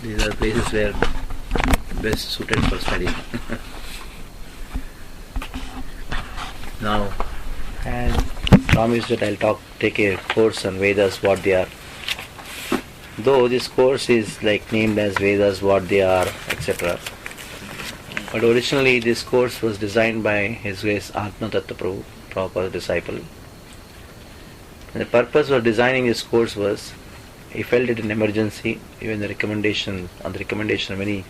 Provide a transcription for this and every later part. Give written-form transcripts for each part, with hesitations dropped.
These are places where best suited for study. Now, as promised that I'll take a course on Vedas, what they are. Though this course is like named as Vedas, what they are, etc. But originally this course was designed by His Grace Atma Tattva Prabhu, Prabhupada's disciple. And the purpose of designing this course was, he felt it an emergency, even on the recommendation of many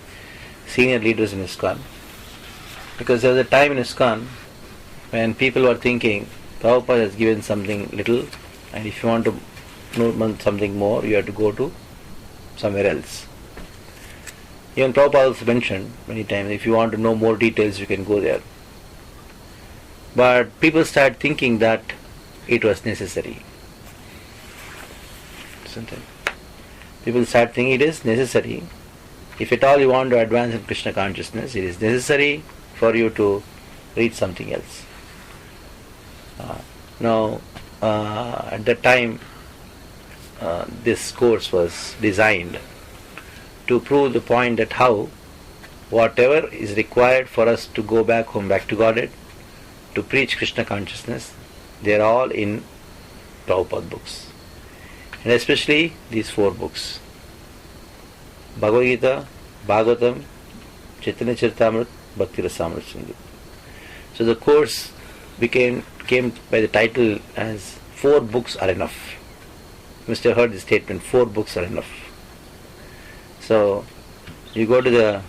senior leaders in Iskcon. Because there was a time in Iskcon when people were thinking, Prabhupada has given something little, and if you want to know something more, you have to go to somewhere else. Even Prabhupada also mentioned many times, if you want to know more details, you can go there. But people started thinking that it was necessary. People start thinking it is necessary. If at all you want to advance in Krishna consciousness, it is necessary for you to read something else. At that time, this course was designed to prove the point that how whatever is required for us to go back home, back to Godhead, to preach Krishna consciousness, they are all in Prabhupada books. And especially these 4 books: Bhagavad Gita, Bhagavatam, Chaitanya Charitamrita, Bhakti Rasamrita Sindhu. So the course came by the title as 4 books are enough. You must have heard the statement, 4 books are enough. So you go to the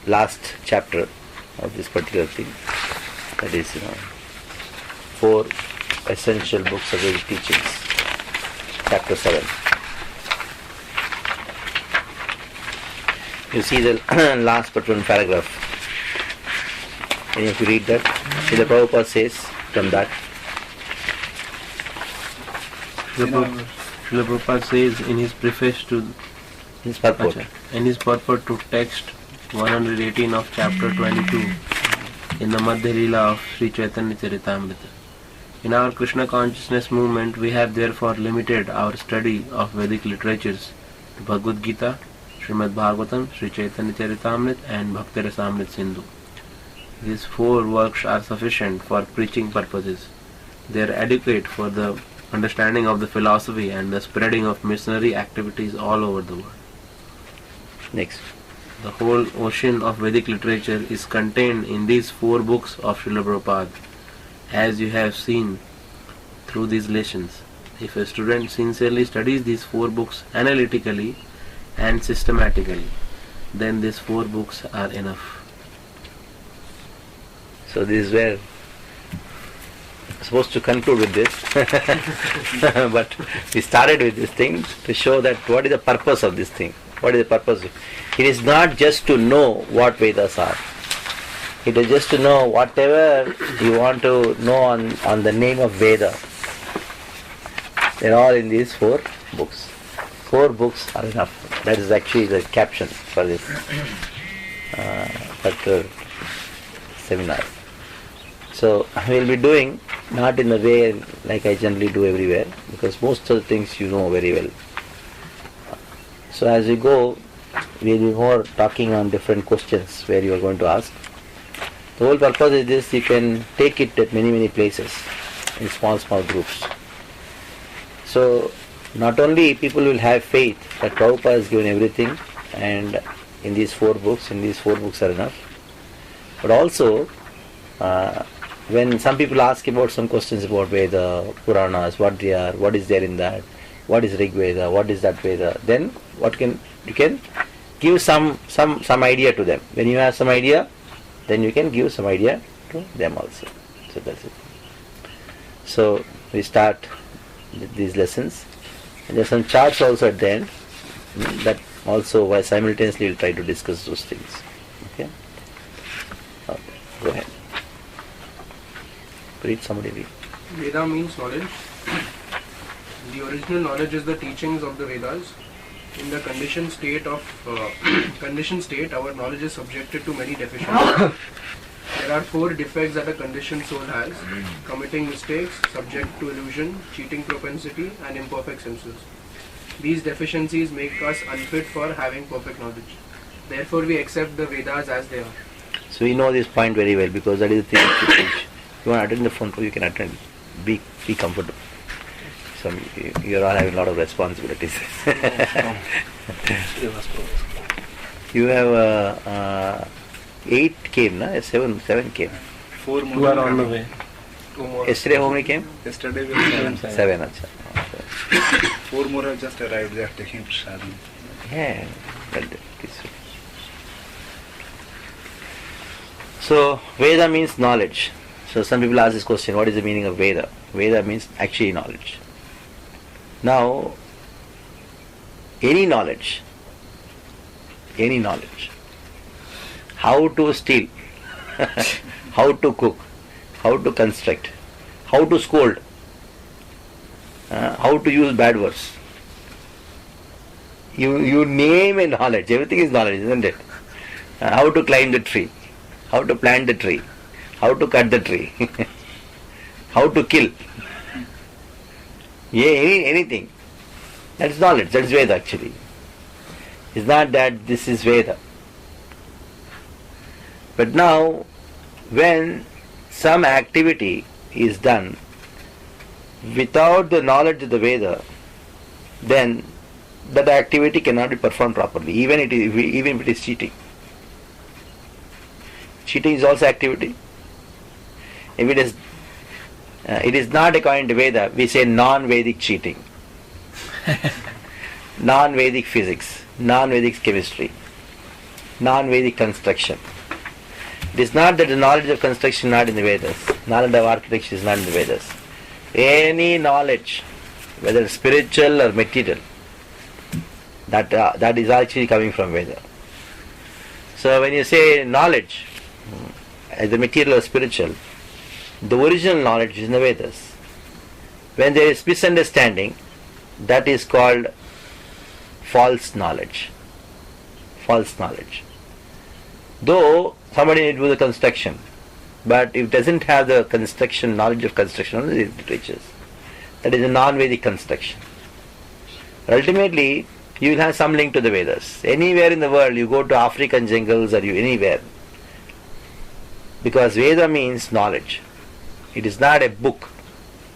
last chapter of this particular thing, that is, 4 essential books of Vedic teachings, chapter 7. You see the last but one paragraph. Can you read that? Srila Prabhupada says from that. Srila Prabhupada says in his preface to his purport. In his purport to text 118 of chapter 22 in the Madhya Leela of Sri Chaitanya Charitamrita. In our Krishna consciousness movement, we have therefore limited our study of Vedic literatures to Bhagavad Gita, Srimad Bhagavatam, Sri Chaitanya Charitamrita and Bhakti Rasamrita Sindhu. These 4 works are sufficient for preaching purposes. They are adequate for the understanding of the philosophy and the spreading of missionary activities all over the world. Next. The whole ocean of Vedic literature is contained in these 4 books of Srila Prabhupada, as you have seen through these lessons. If a student sincerely studies these 4 books analytically and systematically, then these 4 books are enough. So this is where I'm supposed to conclude with this. But we started with this thing to show that what is the purpose of this thing. What is the purpose? It is not just to know what Vedas are. It is just to know whatever you want to know on the name of Veda. They are all in these 4 books. 4 books are enough. That is actually the caption for this particular seminar. So I will be doing not in the way like I generally do everywhere, because most of the things you know very well. So as we go, we will be more talking on different questions where you are going to ask. The whole purpose is this: you can take it at many places in small groups. So not only people will have faith that Prabhupada has given everything and in these 4 books are enough, but also when some people ask about some questions about Veda, Puranas, what they are, what is there in that, what is Rig Veda, what is that Veda, then you can give some idea to them. When you have some idea, then you can give some idea to them also. So that's it. So we start with these lessons. And there are some charts also at the end that also simultaneously we'll try to discuss those things. Okay? Go ahead. Read, somebody read. Veda means knowledge. The original knowledge is the teachings of the Vedas. In the conditioned state, our knowledge is subjected to many deficiencies. There are 4 defects that a conditioned soul has: committing mistakes, subject to illusion, cheating propensity, and imperfect senses. These deficiencies make us unfit for having perfect knowledge. Therefore, we accept the Vedas as they are. So we know this point very well because that is the thing which you teach. If you want to attend the phone call, you can attend. Be comfortable. You are all having a lot of responsibilities. You have 8 came, na? 7 came. 4 more. 2 are on the way. 2 more. Yesterday how many came? Yesterday we were 7. Acha. 4 more have just arrived. They are taking prasadam. Yeah. Well, peaceful. So Veda means knowledge. So some people ask this question, what is the meaning of Veda? Veda means actually knowledge. Now, any knowledge, how to steal, how to cook, how to construct, how to scold, how to use bad words. You name a knowledge, everything is knowledge, isn't it? How to climb the tree, how to plant the tree, how to cut the tree, how to kill. Yeah, anything. That's knowledge, that's Veda actually. It's not that this is Veda. But now, when some activity is done without the knowledge of the Veda, then that activity cannot be performed properly, even if it is cheating. Cheating is also activity. If it is not according to Veda, we say non-Vedic cheating, non-Vedic physics, non-Vedic chemistry, non-Vedic construction. It is not that the knowledge of construction is not in the Vedas, knowledge of architecture is not in the Vedas. Any knowledge, whether spiritual or material, that is actually coming from Veda. So when you say knowledge, as the material or spiritual, the original knowledge is in the Vedas. When there is misunderstanding, that is called false knowledge. False knowledge. Though somebody may do the construction, but if doesn't have the construction, knowledge of construction, only the literatures, that is a non-Vedic construction. Ultimately, you will have some link to the Vedas. Anywhere in the world, you go to African jungles or anywhere, because Veda means knowledge. It is not a book.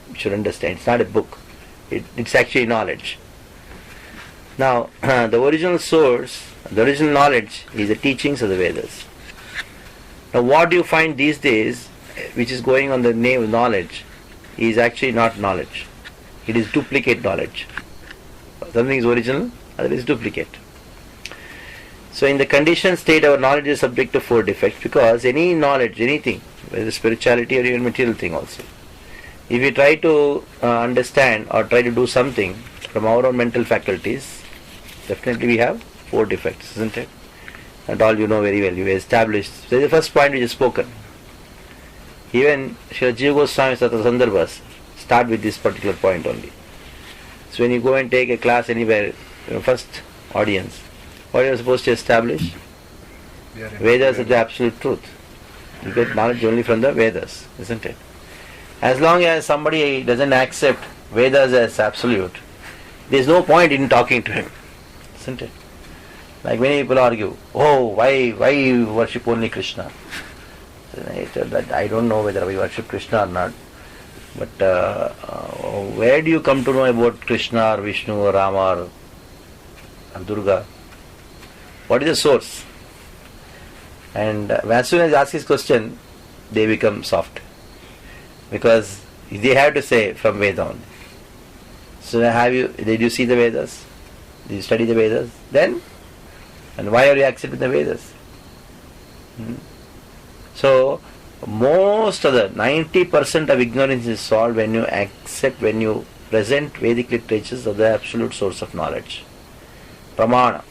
You should understand, it's not a book. It's actually knowledge. Now, the original source, the original knowledge is the teachings of the Vedas. Now, what you find these days, which is going on the name of knowledge, is actually not knowledge. It is duplicate knowledge. Something is original, other is duplicate. So in the conditioned state, our knowledge is subject to 4 defects, because any knowledge, anything, whether spirituality or even material thing also, if we try to understand or try to do something from our own mental faculties, definitely we have 4 defects, isn't it? And all you know very well, you established. So the first point which is spoken. Even Srila Jiva Goswami Sandarbhas start with this particular point only. So when you go and take a class anywhere, first audience, what are you supposed to establish? Vedas are the absolute truth. You get knowledge only from the Vedas, isn't it? As long as somebody doesn't accept Vedas as absolute, there is no point in talking to him, isn't it? Like many people argue, why you worship only Krishna? I tell that I don't know whether we worship Krishna or not, but where do you come to know about Krishna or Vishnu or Rama or Durga? What is the source? And as soon as they ask this question, they become soft, because they have to say from Veda only. So did you see the Vedas? Did you study the Vedas? Then, and why are you accepting the Vedas? So most of the 90% of ignorance is solved when you present Vedic literatures of the absolute source of knowledge. Pramana.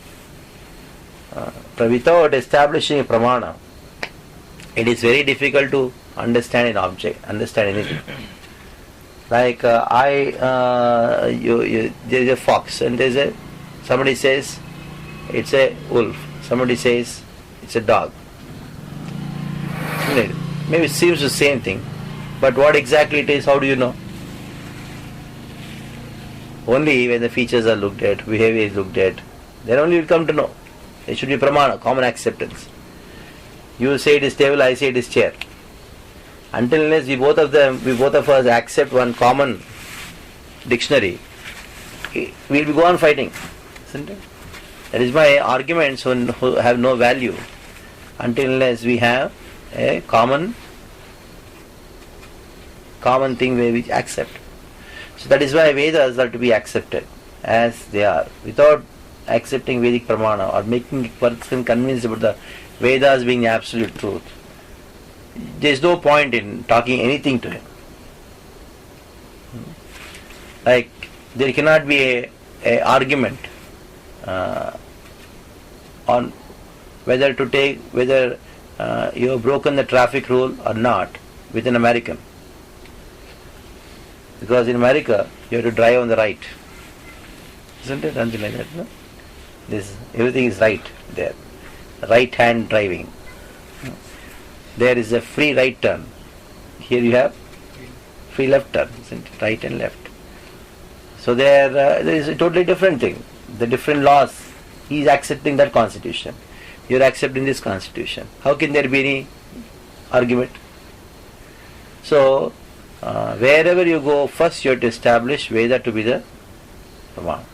Without establishing a pramana, it is very difficult to understand an object, understand anything. Like there is a fox, and somebody says it's a wolf, somebody says it's a dog. Maybe it seems the same thing, but what exactly it is, how do you know? Only when the features are looked at, behavior is looked at, then only you come to know. There should be pramana, common acceptance. You say it is table, I say it is chair. Until unless we both of us accept one common dictionary, we'll be go on fighting, isn't it? That is why arguments have no value until unless we have a common thing where we accept. So that is why Vedas are to be accepted as they are, without accepting Vedic pramana or making a person convinced about the Vedas being the absolute truth. There is no point in talking anything to him. Like there cannot be a argument on whether you have broken the traffic rule or not with an American. Because in America you have to drive on the right. Isn't it? Something like that, no? Everything is right there. Right hand driving. There is a free right turn. Here you have free left turn, isn't it? Right and left. So there is a totally different thing. The different laws. He is accepting that constitution. You are accepting this constitution. How can there be any argument? So wherever you go, first you have to establish Veda to be the pramana.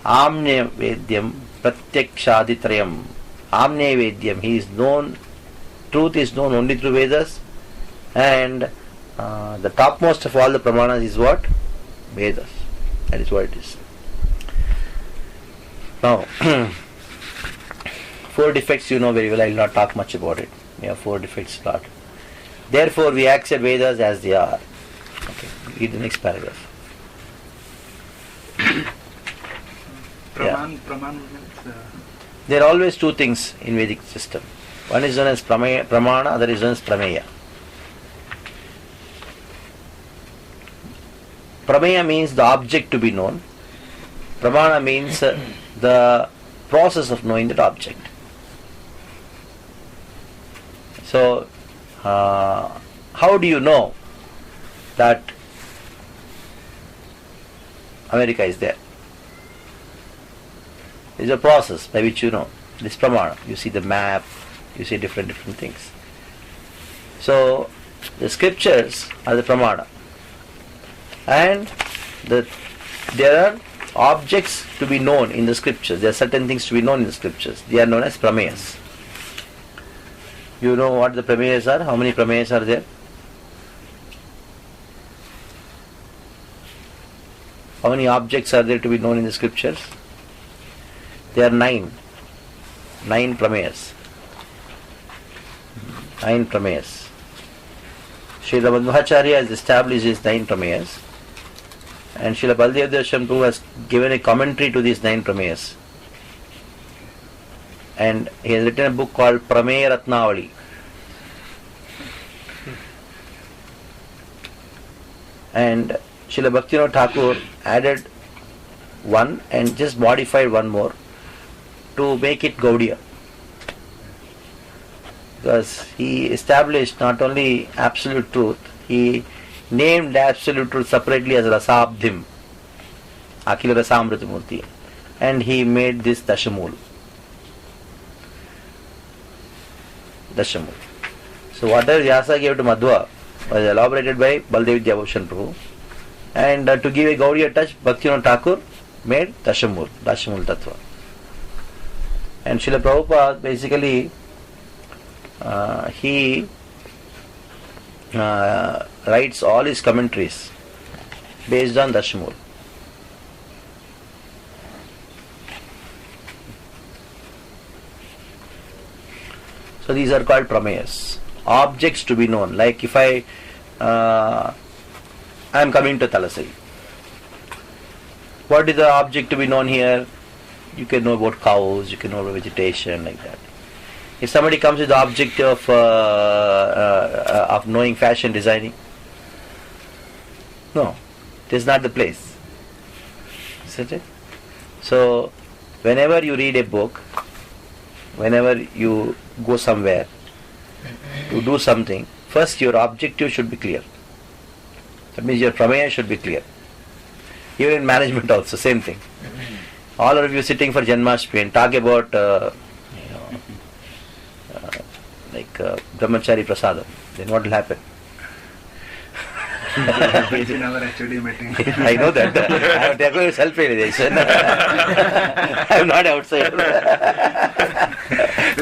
Amnya Vedyam Pratyakshaditrayam. Amnya Vedyam. He is known, truth is known only through Vedas, and the topmost of all the pramanas is what? Vedas. That is what it is. Now, 4 defects you know very well. I will not talk much about it. We have 4 defects lot. Therefore, we accept Vedas as they are. Okay, read the next paragraph. Praman means, there are always 2 things in Vedic system. One is known as pramana, other is known as prameya. Prameya means the object to be known. Pramana means the process of knowing that object. So, how do you know that America is there? There is a process by which you know. This pramana. You see the map, you see different things. So, the scriptures are the pramana. And there are objects to be known in the scriptures. There are certain things to be known in the scriptures. They are known as prameyas. You know what the prameyas are? How many prameyas are there? How many objects are there to be known in the scriptures? There are 9. 9 prameyas. 9 prameyas. Srila Madhvacharya has established his 9 prameyas. And Srila Baldev Prabhu has given a commentary to these 9 prameyas. And he has written a book called Prameya Ratnavali. And Srila Bhaktivinoda Thakur added one and just modified one more to make it Gaudiya. Because he established not only absolute truth, he named absolute truth separately as Rasabdhim, Akhila Rasamritamurti, and he made this Dashamul. So whatever Vyasa gave to Madhva was elaborated by Baldev Prabhu, and to give a Gaudiya touch, Bhaktivinoda Thakur made Dashamul Tattva. And Srila Prabhupada basically he writes all his commentaries based on Dashamul. So these are called prameyas, objects to be known. Like if I am coming to Talasai, what is the object to be known here? You can know about cows, you can know about vegetation, like that. If somebody comes with the object of knowing fashion designing, no, it is not the place. Isn't it? So, whenever you read a book, whenever you go somewhere to do something, first your objective should be clear. That means your Prameya should be clear. Even in management also, same thing. All of you sitting for Janmashtami and talk about Brahmachari Prasadam, then what will happen? It's in our HOD meeting. I know that. I am taking self-realization. I am not outside.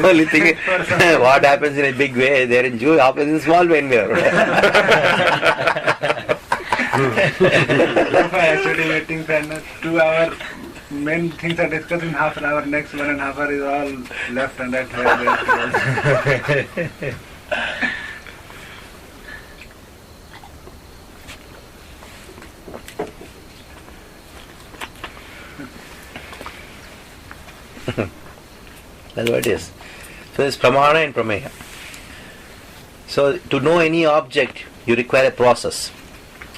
Only thing is, what happens in a big way, there in Jew, happens in a small way. HOD meetings and 2 hour main things are discussed in half an hour. Next 1.5 hours is all left and right. That's what it is. So there's Pramana and Prameya. So to know any object, you require a process.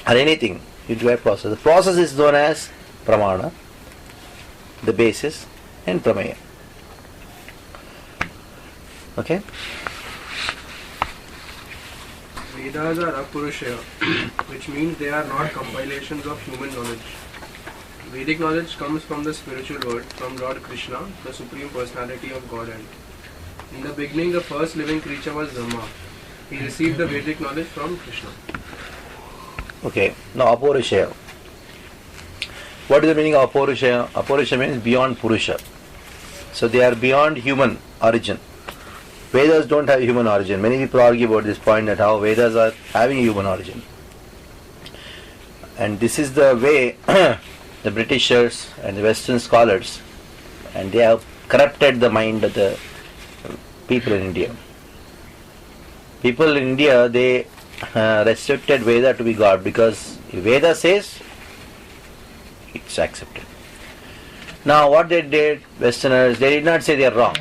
Or anything, you require a process. The process is known as Pramana, the basis, and Prameya. Okay? Vedas are apurusha, which means they are not compilations of human knowledge. Vedic knowledge comes from the spiritual world, from Lord Krishna, the Supreme Personality of Godhead. In the beginning, the first living creature was Brahma. He received the Vedic knowledge from Krishna. Okay, now Apurusha. What is the meaning of Apurusha? Apurusha means beyond Purusha. So they are beyond human origin. Vedas don't have human origin. Many people argue about this point that how Vedas are having a human origin. And this is the way the Britishers and the Western scholars, and they have corrupted the mind of the people in India. People in India, they restricted Veda to be God because if Veda says, it's accepted. Now what they did, Westerners, they did not say they are wrong.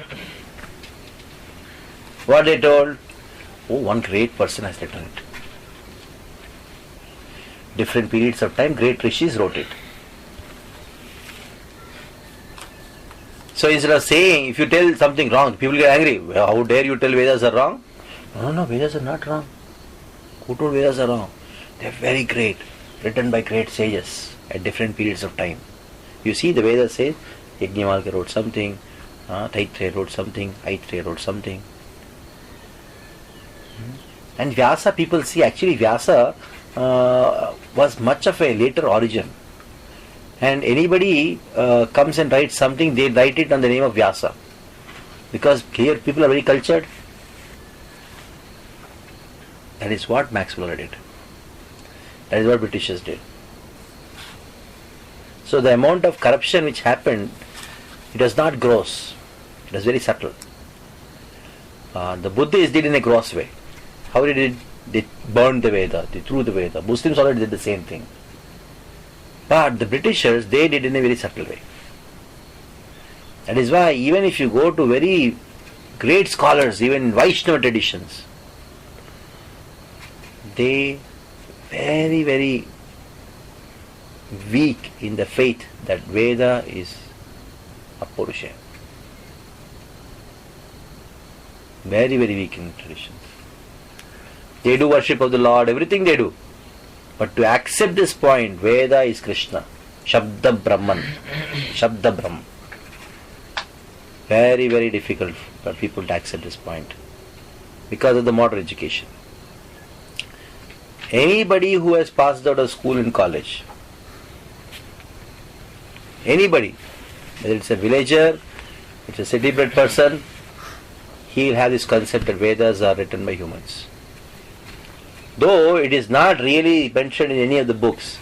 What they told, one great person has written it. Different periods of time, great rishis wrote it. So instead of saying, if you tell something wrong, people get angry. How dare you tell Vedas are wrong? No, Vedas are not wrong. Who told Vedas are wrong? They are very great, written by great sages at different periods of time. You see, the Vedas say, Yajnavalkya wrote something, Taittreya wrote something, Aitreya wrote something. And Vyasa, people see, actually Vyasa was much of a later origin. And anybody comes and writes something, they write it on the name of Vyasa. Because here people are very cultured. That is what Max Muller did. That is what Britishers did. So the amount of corruption which happened, it was not gross. It was very subtle. The Buddhists did in a gross way. How did it? They burned the Veda, they threw the Veda. Muslims already did the same thing. But the Britishers, they did in a very subtle way. That is why even if you go to very great scholars, even in Vaishnava traditions, they very, very weak in the faith that Veda is Apurusha. Very, very weak in traditions. They do worship of the Lord, everything they do. But to accept this point, Veda is Krishna. Shabda Brahman. Shabda Brahm. Very, very difficult for people to accept this point. Because of the modern education. Anybody who has passed out of school and college, anybody, whether it's a villager, it's a city-bred person, he will have this concept that Vedas are written by humans. Though it is not really mentioned in any of the books,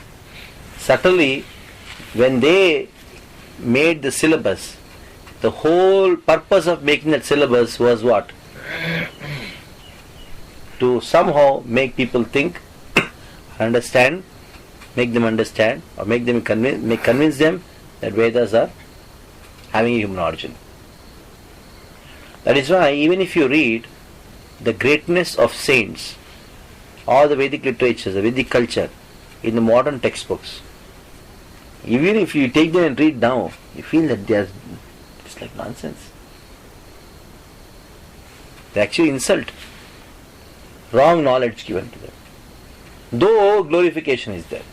subtly, when they made the syllabus, the whole purpose of making that syllabus was what? To somehow make people think, understand, make them understand, or convince them that Vedas are having a human origin. That is why even if you read the greatness of saints, all the Vedic literatures, the Vedic culture, in the modern textbooks, even if you take them and read now, you feel that it's like nonsense. They actually insult. Wrong knowledge given to them. though glorification is there.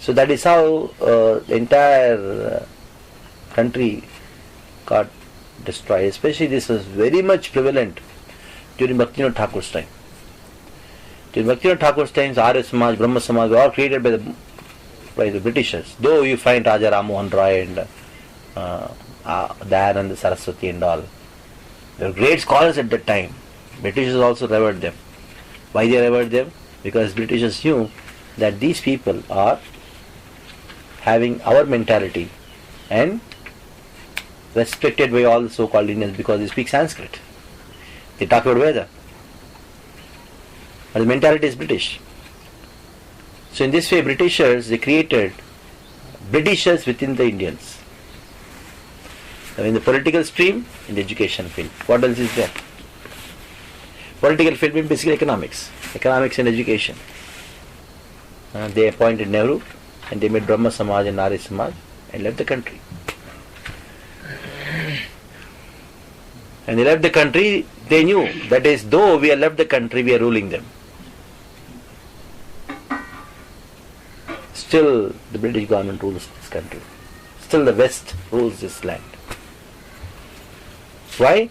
So that is how the entire country got destroyed. Especially this was very much prevalent during Bhaktivinoda Thakur's time. During Bhaktivinoda Thakur's time, Arya Samaj, Brahma Samaj were all created by the Britishers. Though you find Raja Ram Mohan Roy and Dayananda Saraswati and all, they were great scholars at that time. Britishers also revered them. Why they revered them? Because Britishers knew that these people are having our mentality and respected by all the so-called Indians because they speak Sanskrit. They talk about Veda. But the mentality is British. So in this way, Britishers, they created Britishers within the Indians. Now in the political stream, in the education field. What else is there? Political field means basically economics. Economics and education. They appointed Nehru and they made Brahma Samaj and Arya Samaj and left the country. And they left the country, they knew that is, though we have left the country, we are ruling them. Still the British government rules this country. Still the West rules this land. Why?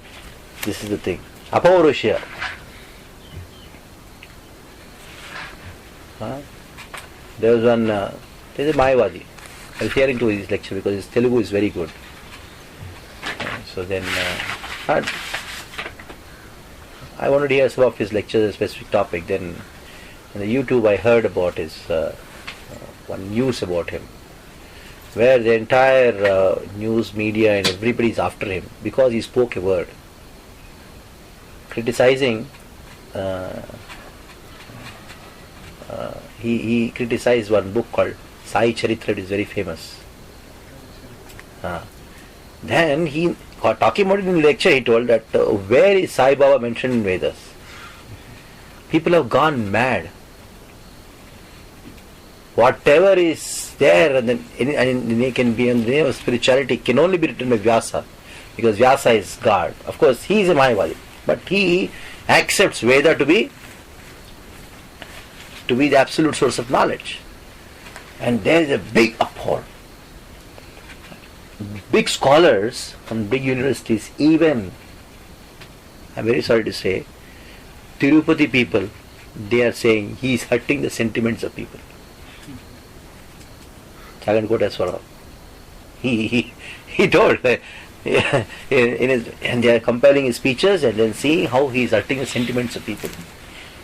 This is the thing. Apaurushya. There was one, there is a Mayavadi. I was hearing to his lecture because his Telugu is very good. So then, I wanted to hear some of his lectures on a specific topic. Then on the YouTube I heard about his one news about him, where the entire news media and everybody is after him because he spoke a word criticizing. He criticized one book called Sai Charitra. It is very famous. Then he, talking about it in the lecture, he told that where is Sai Baba mentioned in Vedas? People have gone mad. Whatever is there and they can be in the name of spirituality can only be written by Vyasa, because Vyasa is God. Of course, he is a Mayavadi, but he accepts Veda to be the absolute source of knowledge. And there is a big uproar. Big scholars from big universities, even, I'm very sorry to say, Tirupati people, they are saying he is hurting the sentiments of people. He told, and they are compiling his speeches and then seeing how he is hurting the sentiments of people.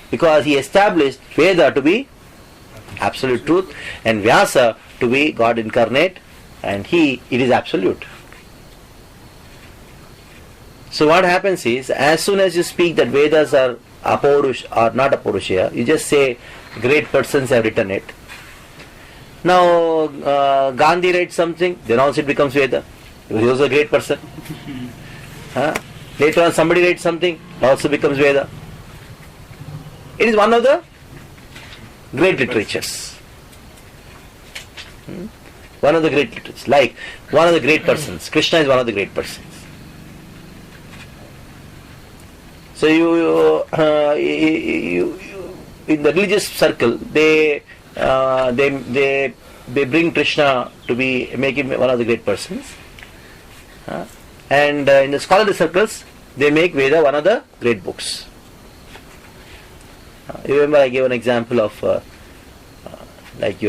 Because he established Veda to be absolute truth and Vyasa to be God incarnate, and it is absolute. So what happens is, as soon as you speak that Vedas are not Apaurushya, you just say great persons have written it. Now Gandhi writes something, then also it becomes Veda. He was a great person. Later on somebody writes something, it also becomes Veda. It is one of the great literatures. One of the great literatures. Like one of the great persons. Krishna is one of the great persons. So you in the religious circle, they bring Krishna to make him one of the great persons. And in the scholarly circles, they make Veda one of the great books. You remember I gave an example of like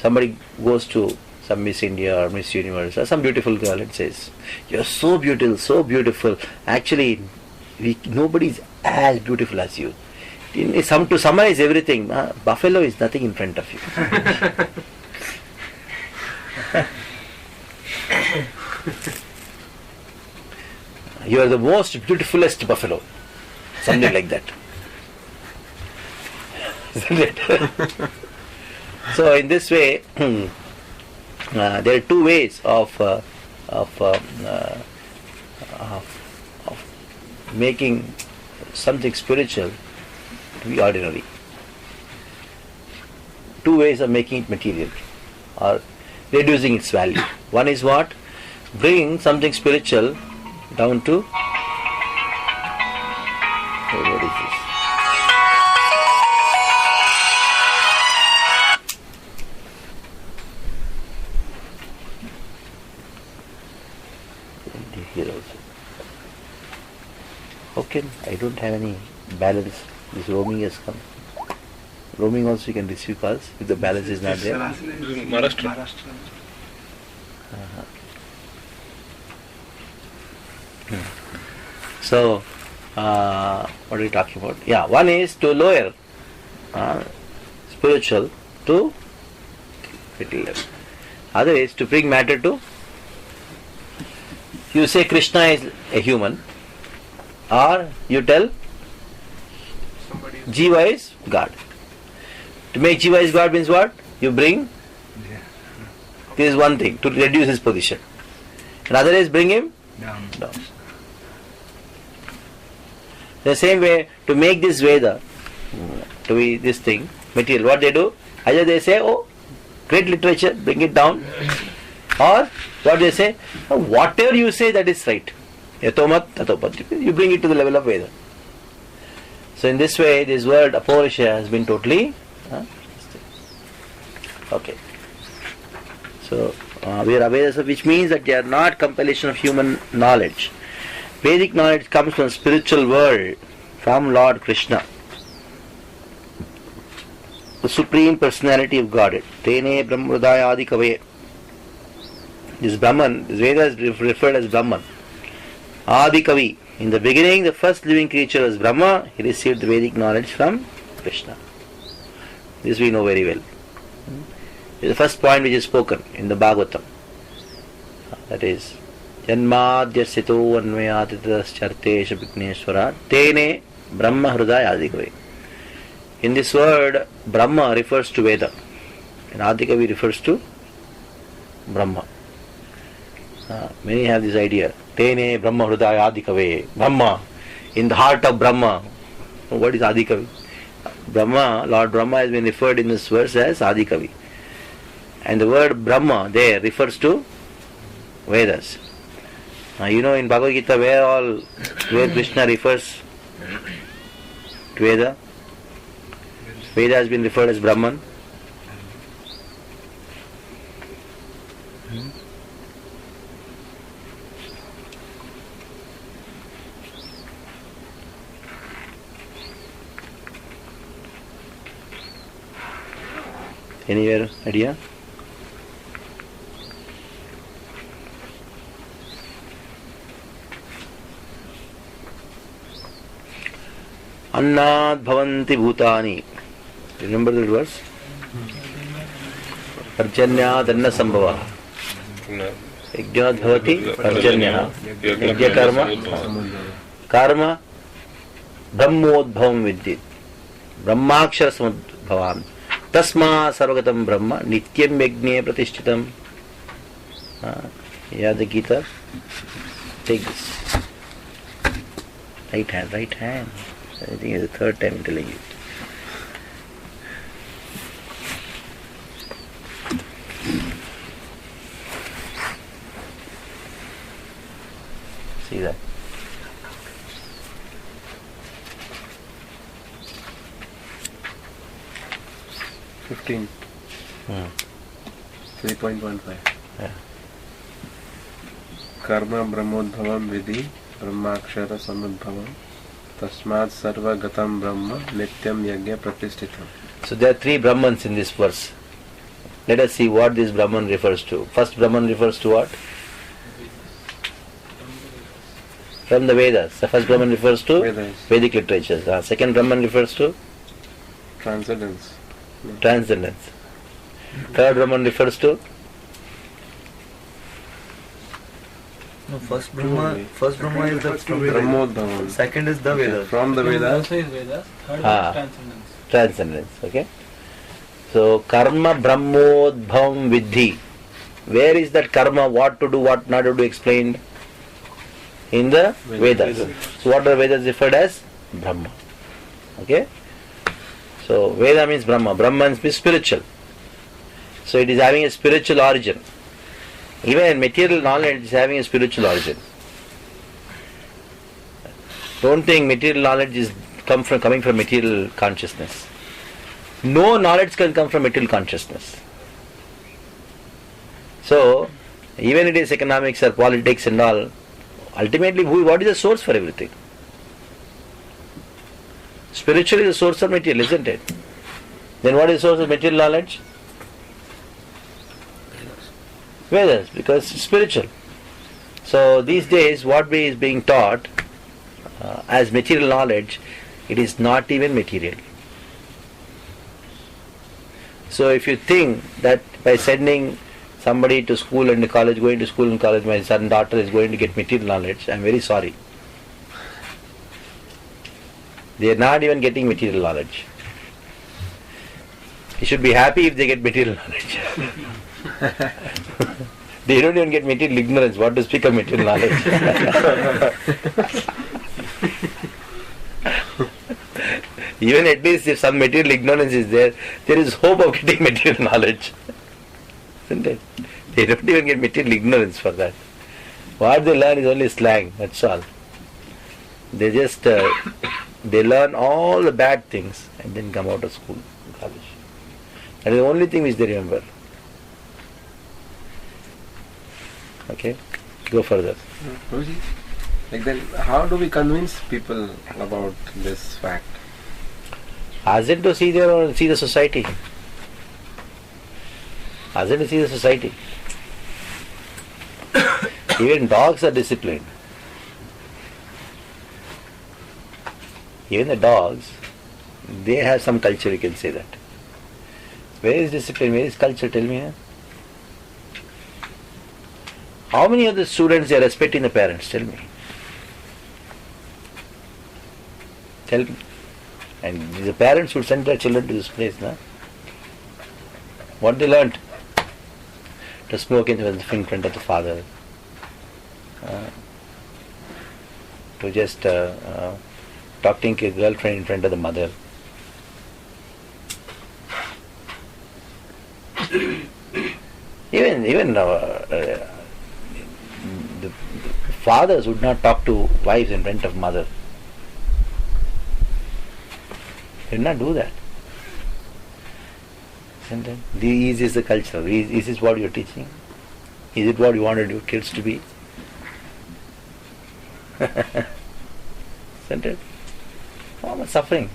somebody goes to some Miss India or Miss Universe or some beautiful girl and says, "You're so beautiful, so beautiful. Actually, nobody is as beautiful as you." To summarize everything, buffalo is nothing in front of you. You are the most beautifulest buffalo. Something like that. Isn't it? So in this way, there are two ways of making something spiritual to be ordinary. Two ways of making it material or reducing its value. One is what? Bringing something spiritual down to broken. I don't have any balance. This roaming has come. Roaming also you can receive calls if the balance is not there. Maharashtra. So, what are we talking about? Yeah, one is to lower spiritual to material level. Other is to bring matter to. You say Krishna is a human, or you tell Somebody is Jiva is God. To make Jiva is God means what? You bring. This is one thing to reduce his position. Another is bring him Down. down. The same way to make this Veda to be this thing material. What they do? Either they say, "Oh, great literature, bring it down," or what they say, "Oh, whatever you say that is right. Yatomat tatopat." You bring it to the level of Veda. So in this way, this word Aporusha has been totally okay. So we are Avedas, which means that they are not compilation of human knowledge. Vedic knowledge comes from spiritual world, from Lord Krishna, the Supreme Personality of Godhead. Tene Brahmrodaya Adi Kave. This Brahman, this Veda is referred as Brahman. Adi Kavi. In the beginning, the first living creature was Brahma. He received the Vedic knowledge from Krishna. This we know very well. This is the first point which is spoken in the Bhagavatam. That is, Janmadhyasito Anvayatitaschartesha Vigneswara Tene Brahma Hrudaya Adikavi. In this word, Brahma refers to Veda, and Adikavi refers to Brahma. Many have this idea. Tene Brahma Hrudaya Adikave. Brahma, in the heart of Brahma. What is Adikavi? Brahma, Lord Brahma has been referred in this verse as Adikavi. And the word Brahma there refers to Vedas. You know in Bhagavad Gita where Krishna refers to Veda. Veda has been referred as Brahman. Anywhere idea? Annad bhavanti bhutani. Remember that verse? Parjanyad anna sambhava. Yajnad bhavati parjanyah. Yajna karma brahmodbhavam vidyit. Brahmakshara samudbhavam. Tasma sarvagatam brahma nityam yajne pratishtitam. Yeah, the Gita. Take this. Right hand. I think it's the third time telling you. See that? $15. 3.15. Yeah. Karma brahmodbhavam vidhi brahmakshara samudbhavam tasmad sarva gatam brahma nityam yagya pratishthitam. So there are three Brahmans in this verse. Let us see what this Brahman refers to. First Brahman refers to what? From the Vedas. The first Brahman refers to Vedas. Vedic literatures. Second Brahman refers to Transcendence. transcendence. Third Brahman refers to No, first Brahma is the from Vedas. Brahmodbhavam. Second is the Vedas. From the Vedas. Also is Vedas. Third Ah. is transcendence. transcendence. Okay. So karma brahmodbhavam vidhi. Where is that karma? What to do, what not to do explained? In the Vedas. So what are Vedas referred as? Brahma. Okay. So Veda means Brahma. Brahman means spiritual. So it is having a spiritual origin. Even material knowledge is having a spiritual origin. Don't think material knowledge is coming from material consciousness. No knowledge can come from material consciousness. So, even it is economics or politics and all, ultimately what is the source for everything? Spiritual is the source of material, isn't it? Then what is the source of material knowledge? Vedas, because it's spiritual. So these days what is being taught as material knowledge, it is not even material. So if you think that by sending somebody to school and college, going to school and college, my son, daughter is going to get material knowledge, I am very sorry. They are not even getting material knowledge. You should be happy if they get material knowledge. They don't even get material ignorance. What to speak of material knowledge? Even at least if some material ignorance is there, there is hope of getting material knowledge. Isn't it? They don't even get material ignorance for that. What they learn is only slang, that's all. They just, they learn all the bad things and then come out of school, college. That is the only thing which they remember. Okay, go further. Like then, how do we convince people about this fact? Ask them to see the society. Ask them to see the society. Even dogs are disciplined. Even the dogs, they have some culture, you can say that. Where is discipline? Where is culture? Tell me. Huh? How many of the students are respecting the parents? Tell me. Tell me. And the parents should send their children to this place. No? What they learnt? To smoke in front of the father. To just talking to a girlfriend in front of the mother. Even the fathers would not talk to wives in front of mother. They did not do that. This is the culture. Is this what you are teaching? Is it what you wanted your kids to be? Isn't it? So much suffering.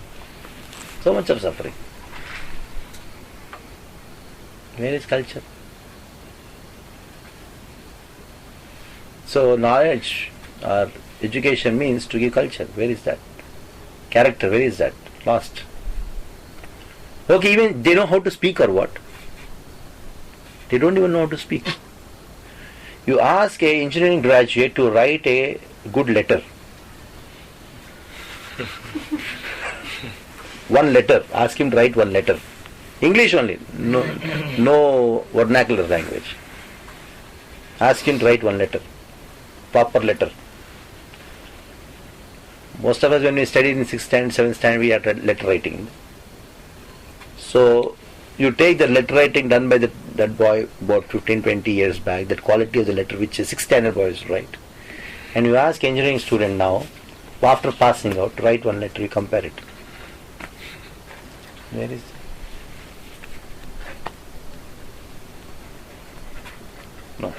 So much of suffering. Where is culture? So knowledge or education means to give culture. Where is that? Character, where is that? Lost. Okay, even they know how to speak or what? They don't even know how to speak. You ask a engineering graduate to write a good letter. One letter. Ask him to write one letter. English only. No vernacular language. Ask him to write one letter. Proper letter. Most of us, when we studied in 6th standard, 7th standard, we had letter writing. So you take the letter writing done by that boy about 15-20 years back, that quality of the letter which a 6th standard boy is write, and you ask engineering student now, after passing out, to write one letter, you compare it. Where is it? No.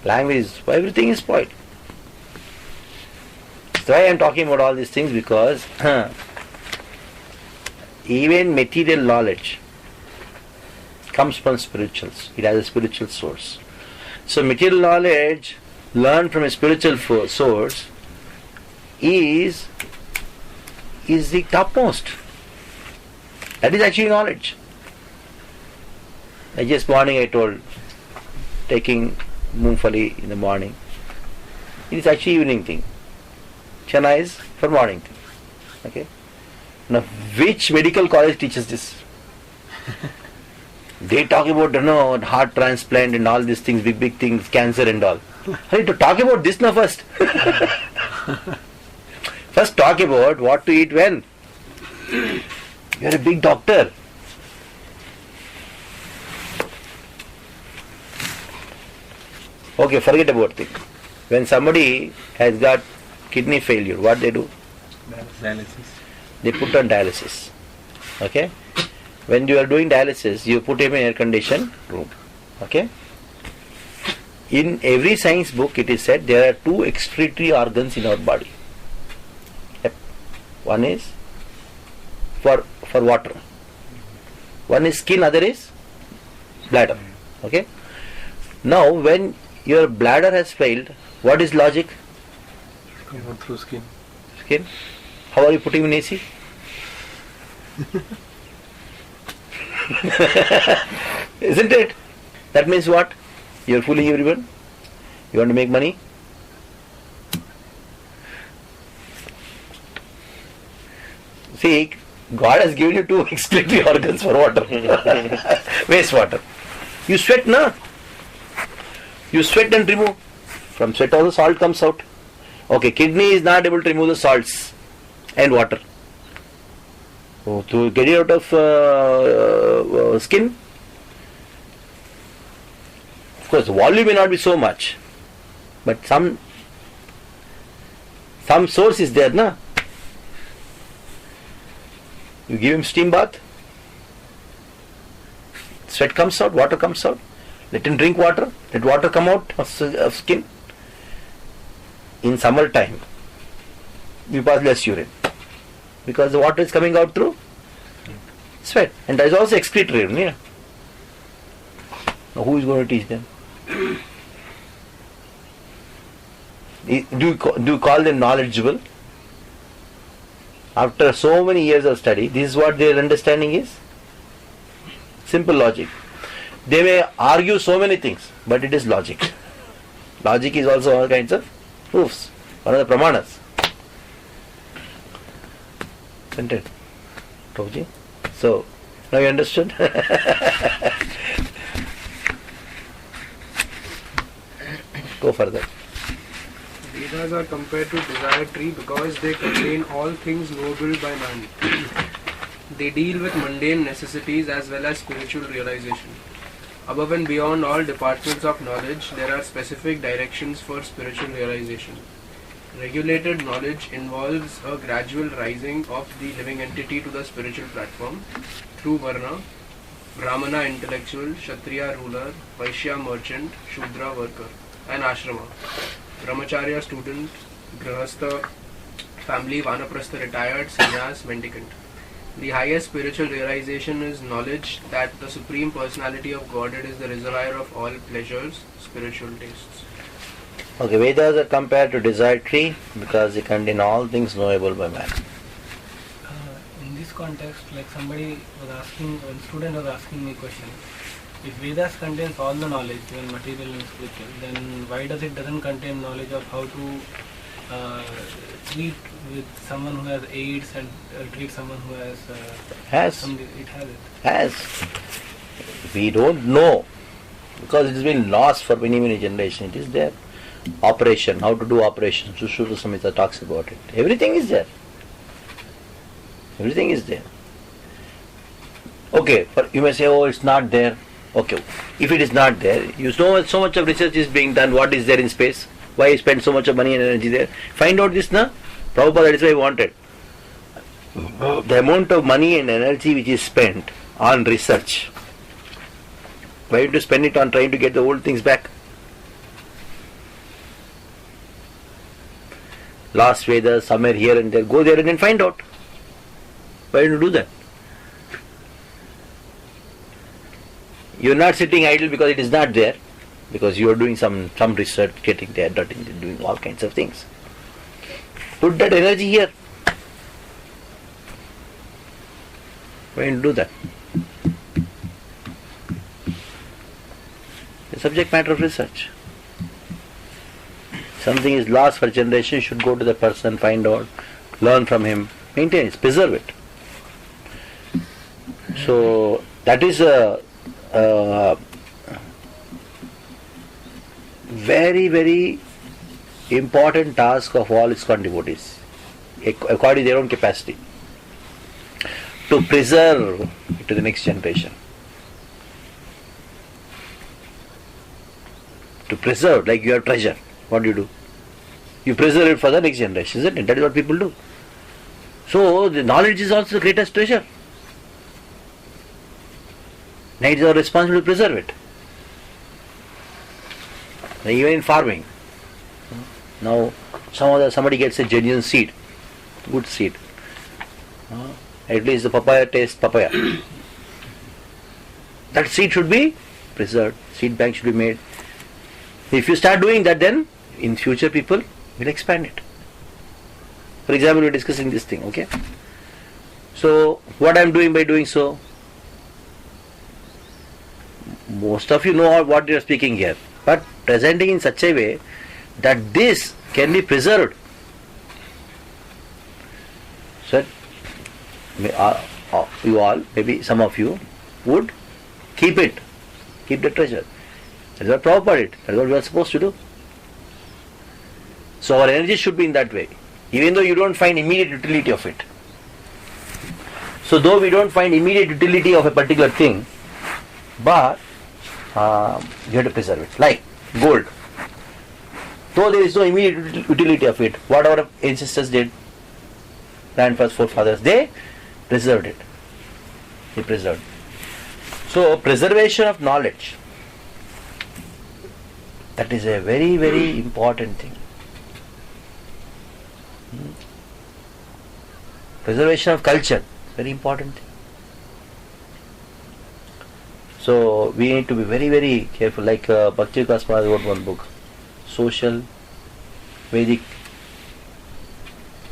Language, everything is spoiled. That's why I am talking about all these things, because even material knowledge comes from spirituals. It has a spiritual source. So material knowledge learned from a spiritual source is the topmost. That is actually knowledge. Just morning I told, taking moongfali in the morning. It is actually evening thing. Chana is for morning thing. Okay. Now, which medical college teaches this? They talk about heart transplant and all these things, big things, cancer and all. I need to talk about this now first. First talk about what to eat when. You are a big doctor. Okay, forget about it. When somebody has got kidney failure, what they do? Dialysis. They put on dialysis. Okay? When you are doing dialysis, you put him in air-conditioned room. Okay? In every science book, it is said there are two excretory organs in our body. Yep. One is for water. One is skin, other is bladder. Okay? Now when your bladder has failed, what is logic? Not through skin. Skin. How are you putting in AC? Isn't it? That means what? You are fooling everyone? You want to make money? See, God has given you two excretory organs for water. Wastewater. You sweat, na? You sweat and remove. From sweat all the salt comes out. Okay, kidney is not able to remove the salts and water. So, to get it out of skin, of course, the volume may not be so much, but some source is there, na? You give him steam bath, sweat comes out, water comes out. Let him drink water, let water come out of skin. In summer time, you pass less urine because the water is coming out through sweat, and there is also excretory. Yeah. Now who is going to teach them? Do you call them knowledgeable? After so many years of study, this is what their understanding is? Simple logic. They may argue so many things, but it is logic. Logic is also all kinds of proofs, one of the pramanas. Isn't it? Prabhuji? So, now you understood? Go further. Vedas are compared to desire tree because they contain all things knowable by man. They deal with mundane necessities as well as spiritual realization. Above and beyond all departments of knowledge, there are specific directions for spiritual realization. Regulated knowledge involves a gradual rising of the living entity to the spiritual platform through Varna, Brahmana intellectual, Kshatriya ruler, Vaishya merchant, Shudra worker, and Ashrama. Brahmacharya student, Grahastha family, Vanaprastha retired, Sannyas mendicant. The highest spiritual realization is knowledge that the Supreme Personality of Godhead is the reservoir of all pleasures, spiritual tastes. Okay, Vedas are compared to desire tree because they contain all things knowable by man. In this context, like somebody was asking, one student was asking me a question. If Vedas contains all the knowledge, even material and spiritual, then why doesn't contain knowledge of how to treat with someone who has AIDS and treat someone who has it has it. Has. We don't know because it has been lost for many generations. It is there. Operation, how to do operation. Sushruta Samhita talks about it. Everything is there. Everything is there. Okay, but you may say, oh, it's not there. Okay, if it is not there, you know so much of research is being done. What is there in space? Why you spend so much of money and energy there? Find out this, na? Prabhupada, that is why he wanted. The amount of money and energy which is spent on research, why to spend it on trying to get the old things back? Lost Vedas, somewhere here and there, go there and then find out. Why don't you do that? You are not sitting idle because it is not there, because you are doing some research, getting there, doing all kinds of things. Put that energy here. Why don't you do that? The subject matter of research. Something is lost for generation, should go to the person, find out, learn from him, maintain it, preserve it. So that is a very important task of all Iskcon devotees, according to their own capacity, to preserve it to the next generation. To preserve, like you have treasure. What do? You preserve it for the next generation, isn't it? That is what people do. So the knowledge is also the greatest treasure. Now it is our responsibility to preserve it. Now, even in farming, now somebody gets a genuine seed, good seed. At least the papaya tastes papaya. That seed should be preserved. Seed bank should be made. If you start doing that, then in future people will expand it. For example, we are discussing this thing, okay? So, what I am doing by doing so? Most of you know what you are speaking here, but presenting in such a way that this can be preserved. So, you all, maybe some of you, would keep it, keep the treasure. That is what Prabhupada did. That is what we are supposed to do. So our energy should be in that way, even though you don't find immediate utility of it. So though we don't find immediate utility of a particular thing, but you have to preserve it. Like gold. Though there is no immediate utility of it, what our ancestors did, grandfathers, forefathers, they preserved it. They preserved. So preservation of knowledge, that is a very, very important thing. Preservation of culture, very important thing. So we need to be very, very careful. Like Bhakti Vikas Maharaj wrote one book, Social Vedic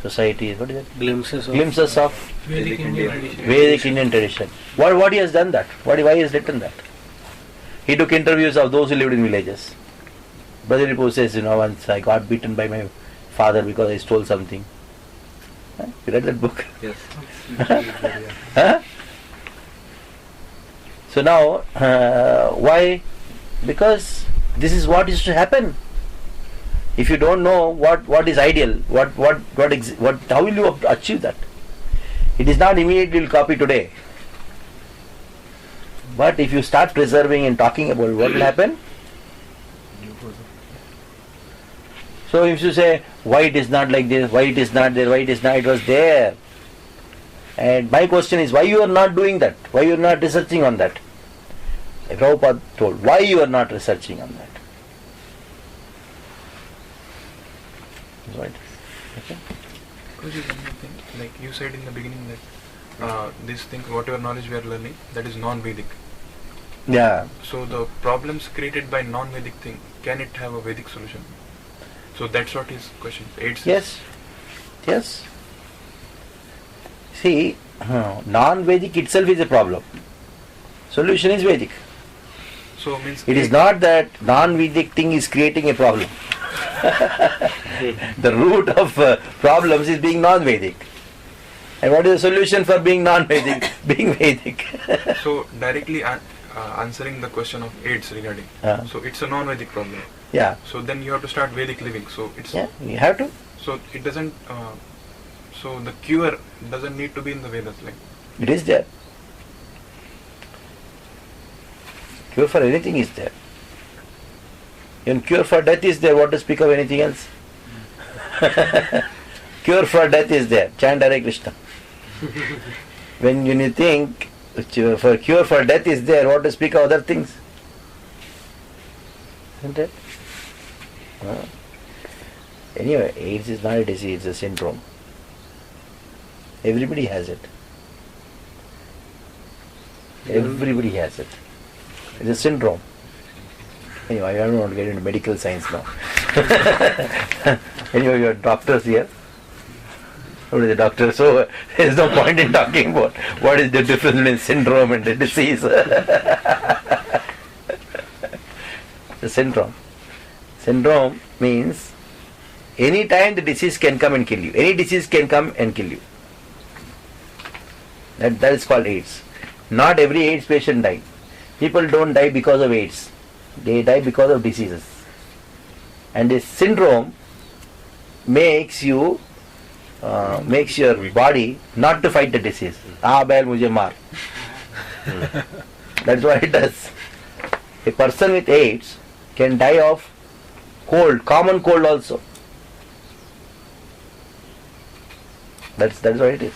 Society. What is it? Glimpses of Vedic Indian tradition. Vedic Indian tradition. What he has done that? Why he has written that? He took interviews of those who lived in villages. Brother Ripu says, once I got beaten by my father because I stole something. You read that book? Yes. Huh? So now, why? Because this is what is to happen. If you don't know what is ideal, how will you achieve that? It is not immediately you'll copy today. But if you start preserving and talking about what will happen. So if you say, why it is not like this, why it is not there, why it is not, it was there. And my question is, why you are not doing that? Why you are not researching on that? Prabhupada told, why you are not researching on that? That's right. Okay. Because one more thing, like you said in the beginning that these things, whatever knowledge we are learning, that is non-Vedic. Yeah. So the problems created by non-Vedic thing, can it have a Vedic solution? So that's what his question. AIDS. Yes. See, non-Vedic itself is a problem. Solution is Vedic. So means it is not that non-Vedic thing is creating a problem. The root of problems is being non-Vedic. And what is the solution for being non-Vedic? Being Vedic. So directly answering the question of AIDS regarding. So it's a non-Vedic problem. Yeah. So then you have to start Vedic living. So it's. Yeah, you have to. So it doesn't. So the cure doesn't need to be in the Vedas, like. It is there. Cure for anything is there. Even cure for death is there. What to speak of anything else? Cure for death is there. Chant Hare Krishna. When you think for cure for death is there, what to speak of other things? Isn't it? Anyway, AIDS is not a disease, it's a syndrome. Everybody has it. Everybody has it. It's a syndrome. Anyway, I don't want to get into medical science now. Anyway, you are doctors here. What is the doctor? So there is no point in talking about what is the difference between syndrome and the disease. The syndrome. Syndrome means any time the disease can come and kill you. Any disease can come and kill you. That is called AIDS. Not every AIDS patient dies. People don't die because of AIDS. They die because of diseases. And this syndrome makes your body not to fight the disease. Bail mujhe maar. That's what it does. A person with AIDS can die of cold, common cold also. That's what it is.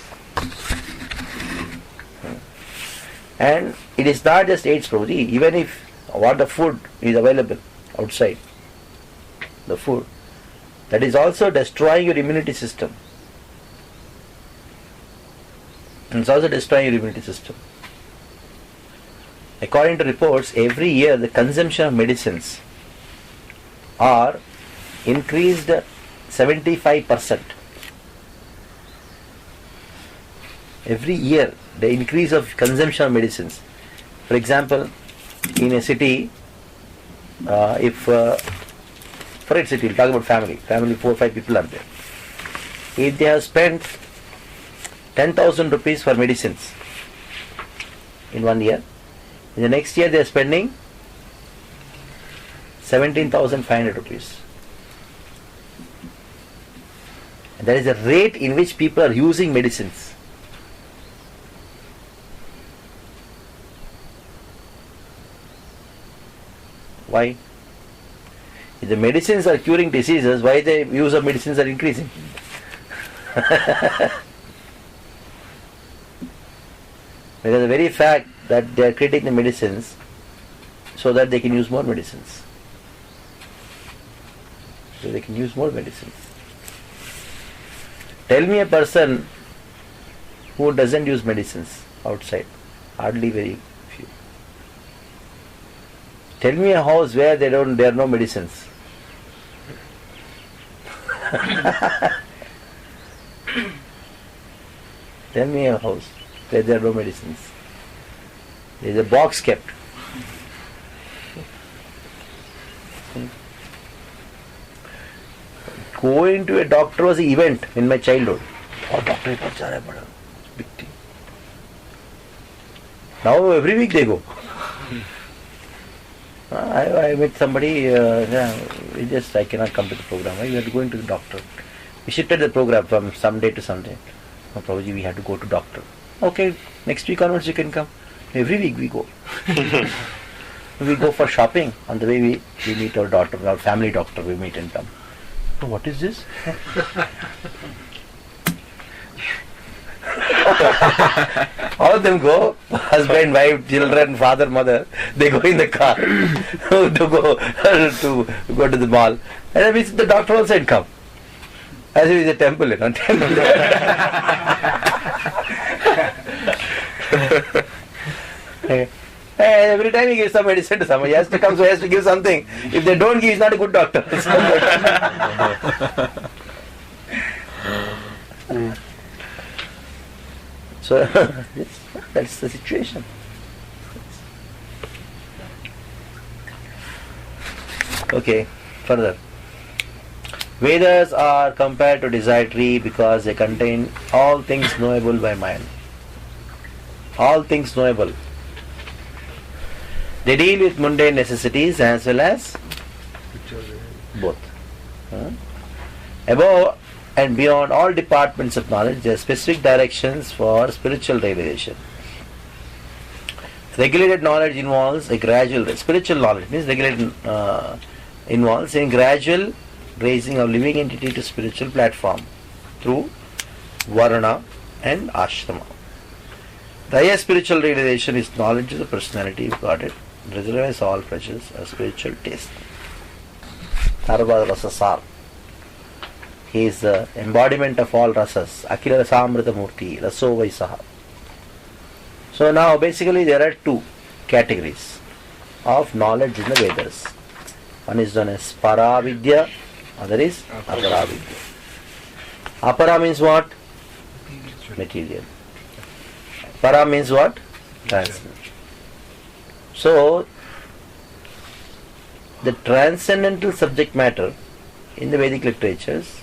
And it is not just AIDS, Prabhuji. Even if what the food is available outside, the food, that is also destroying your immunity system. And it's also destroying your immunity system. According to reports, every year the consumption of medicines are increased 75%. Every year the increase of consumption of medicines. For example, in a city, for a city, we'll talk about family 4 or 5 people are there. If they have spent 10,000 rupees for medicines in 1 year, in the next year they are spending 17,500 rupees. And that is the rate in which people are using medicines. Why? If the medicines are curing diseases, why the use of medicines are increasing? Because the very fact that they are creating the medicines so that they can use more medicines. So they can use more medicines. Tell me a person who doesn't use medicines outside. Hardly very few. Tell me a house where there are no medicines. Tell me a house where there are no medicines. There is a box kept. Going to a doctor was an event in my childhood. Oh, doctor, big thing. Now every week they go. I met somebody, I cannot come to the program. We are going to the doctor. We shifted the program from Sunday to Sunday. No, Prabhuji, we have to go to doctor. Okay, next week onwards you can come. Every week we go. We go for shopping. On the way we meet our doctor, our family doctor, we meet and come. So what is this? All of them go, husband, wife, children, father, mother, they go in the car to go to the mall. And then we see the doctor also and come. As if it's a temple, temple. Every time he gives some medicine to someone, he has to come, so he has to give something. If they don't give, he's not a good doctor. So that's the situation. Okay, further. Vedas are compared to desire tree because they contain all things knowable by mind. All things knowable. They deal with mundane necessities as well as both. Above and beyond all departments of knowledge, there are specific directions for spiritual realization. Regulated knowledge involves a gradual, spiritual knowledge means regulated involves a gradual raising of living entity to spiritual platform through varna and ashrama. The highest spiritual realization is knowledge of the personality of Godhead, reserves all pleasures of spiritual taste. Sarva Rasasar. He is the embodiment of all rasas. Akila Rasamrita Murti, Raso Vaisaha. So now basically there are two categories of knowledge in the Vedas. One is known as Paravidya, other is Aparavidya. Apara means what? Material. Para means what? Transcendental. So the transcendental subject matter in the Vedic literatures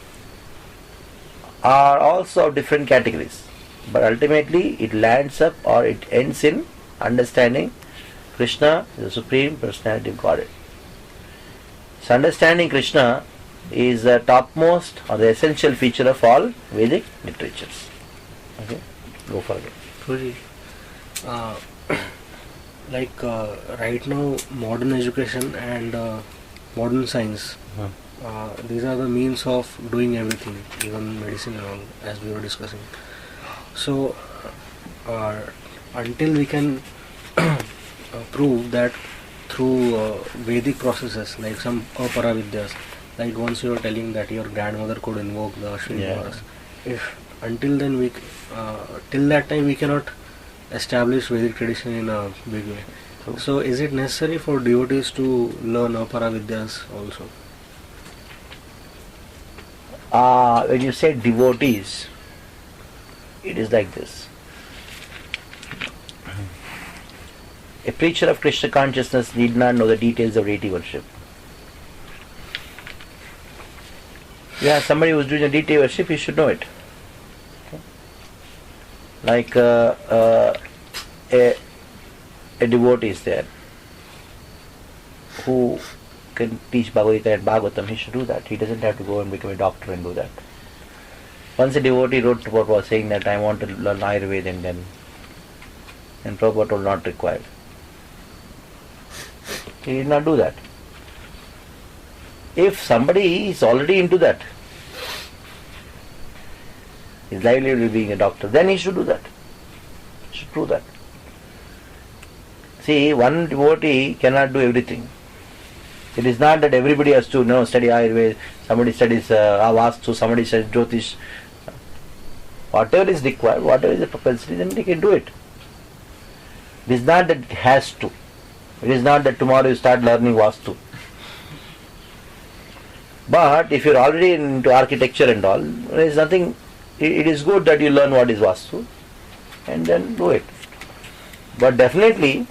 are also of different categories, but ultimately it lands up or it ends in understanding Krishna, the Supreme Personality of Godhead. So understanding Krishna is the topmost or the essential feature of all Vedic literatures. Okay, go further. Right now, modern education and modern science, these are the means of doing everything, even medicine and all, as we were discussing. So, until we can prove that through Vedic processes, like some Aparavidyas, like once you were telling that your grandmother could invoke the Ashwini Horas, if until then till that time we cannot establish Vedic tradition in a big way. So is it necessary for devotees to learn Apara Vidyas also? When you say devotees, it is like this. A preacher of Krishna consciousness need not know the details of deity worship. Yeah, somebody who's doing a deity worship, he should know it. Okay. Like a devotee is there who can teach Bhagavad Gita and Bhagavatam, he should do that. He doesn't have to go and become a doctor and do that. Once a devotee wrote about was saying that I want to learn Ayurveda and Prabhupada told not required. He did not do that. If somebody is already into that, his livelihood will being a doctor, then he should do that. He should prove that. See, one devotee cannot do everything. It is not that everybody has to study Ayurveda, somebody studies Vastu, somebody studies Jyotish. Whatever is required, whatever is the propensity, then they can do it. It is not that it has to. It is not that tomorrow you start learning Vastu. But if you are already into architecture and all, there is nothing. It is good that you learn what is Vastu and then do it. But definitely,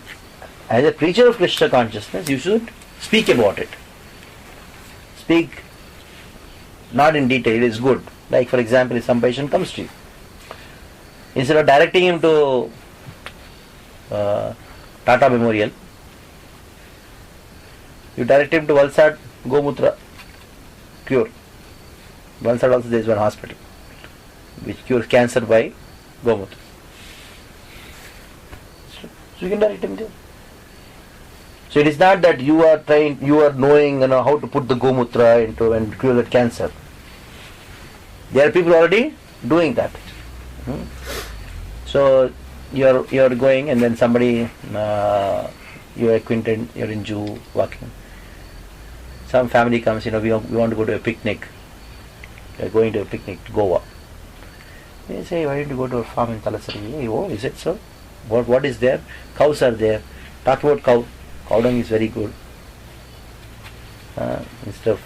as a preacher of Krishna consciousness, you should speak about it. Speak not in detail, it is good. Like for example, if some patient comes to you, instead of directing him to Tata Memorial, you direct him to Valsad Gomutra cure. Valsad also there is one hospital which cures cancer by Gomutra. So you can direct him there. So it is not that you are knowing how to put the Gomutra into and cure that cancer. There are people already doing that. So you are going and then somebody you are acquainted, you are in Jew walking. Some family comes, we want to go to a picnic. They are going to a picnic to Goa. They say, why don't you go to a farm in Talasari? Oh, is it so? What is there? Cows are there. Talk about cow. Cow dung is very good. Instead of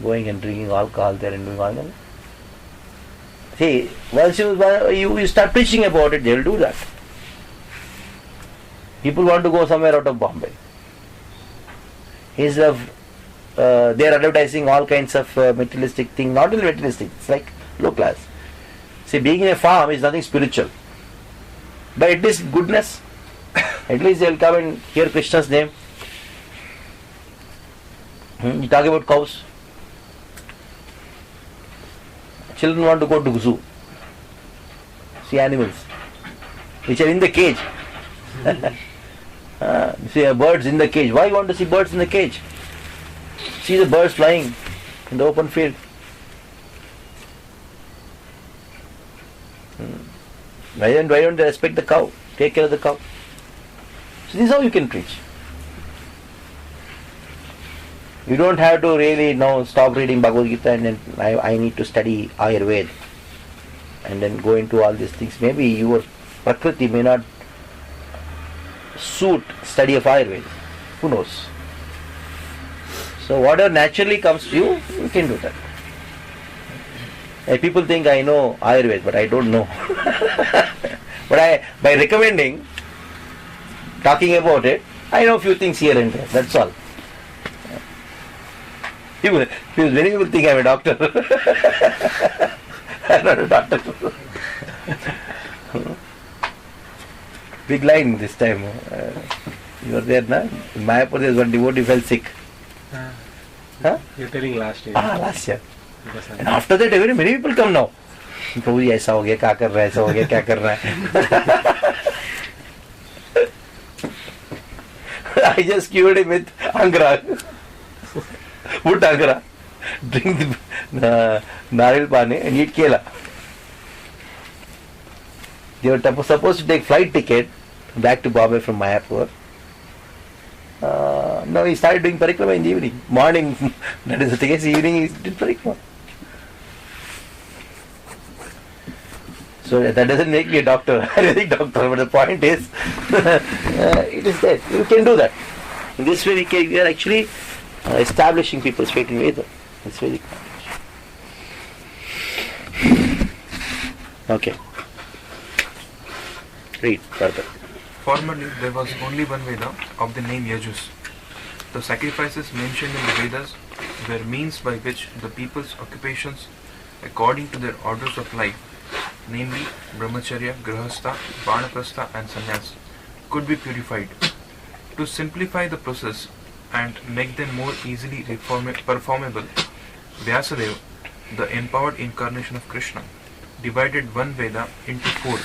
going and drinking alcohol there and doing all that. See, once you start preaching about it, they will do that. People want to go somewhere out of Bombay. Instead of they are advertising all kinds of materialistic things, not only materialistic, it's like low class. See, being in a farm is nothing spiritual. But at least goodness, at least they will come and hear Krishna's name. You talk about cows. Children want to go to zoo. See animals, which are in the cage. See birds in the cage. Why you want to see birds in the cage? See the birds flying in the open field. Why don't they respect the cow? Take care of the cow. So this is how you can preach. You don't have to really now stop reading Bhagavad Gita and then I need to study Ayurveda and then go into all these things. Maybe your Prakriti may not suit study of Ayurveda. Who knows? So whatever naturally comes to you, you can do that. People think I know Ayurveda, but I don't know. But by recommending, talking about it, I know a few things here and there. That's all. Many people think I'm a doctor. I'm not a doctor. Big line this time. You were there, na? In Mayapur, there was one devotee fell sick. Huh? You're telling last year. Last year. And after that, many people come now. Prabhu ji, ऐसा हो गया, क्या कर रहा है, ऐसा हो गया, क्या कर रहा है. I just cured him with Angra. Put Angra. Drink the Naril Pani and eat Kela. They were supposed to take flight ticket back to Bombay from Mayapur. No, he started doing parikrama in the evening. Morning, that is the case, evening he did parikrama. So that doesn't make me a doctor, Ayurvedic doctor, but the point is, it is there. You can do that. In this way we are actually establishing people's faith in Veda. It's Vedic knowledge. Okay. Read further. Formerly, there was only one Veda of the name Yajus. The sacrifices mentioned in the Vedas were means by which the people's occupations, according to their orders of life, namely Brahmacharya, Grahastha, Vanaprastha and Sannyas, could be purified. To simplify the process and make them more easily performable, Vyasadeva, the empowered incarnation of Krishna, divided one Veda into 4: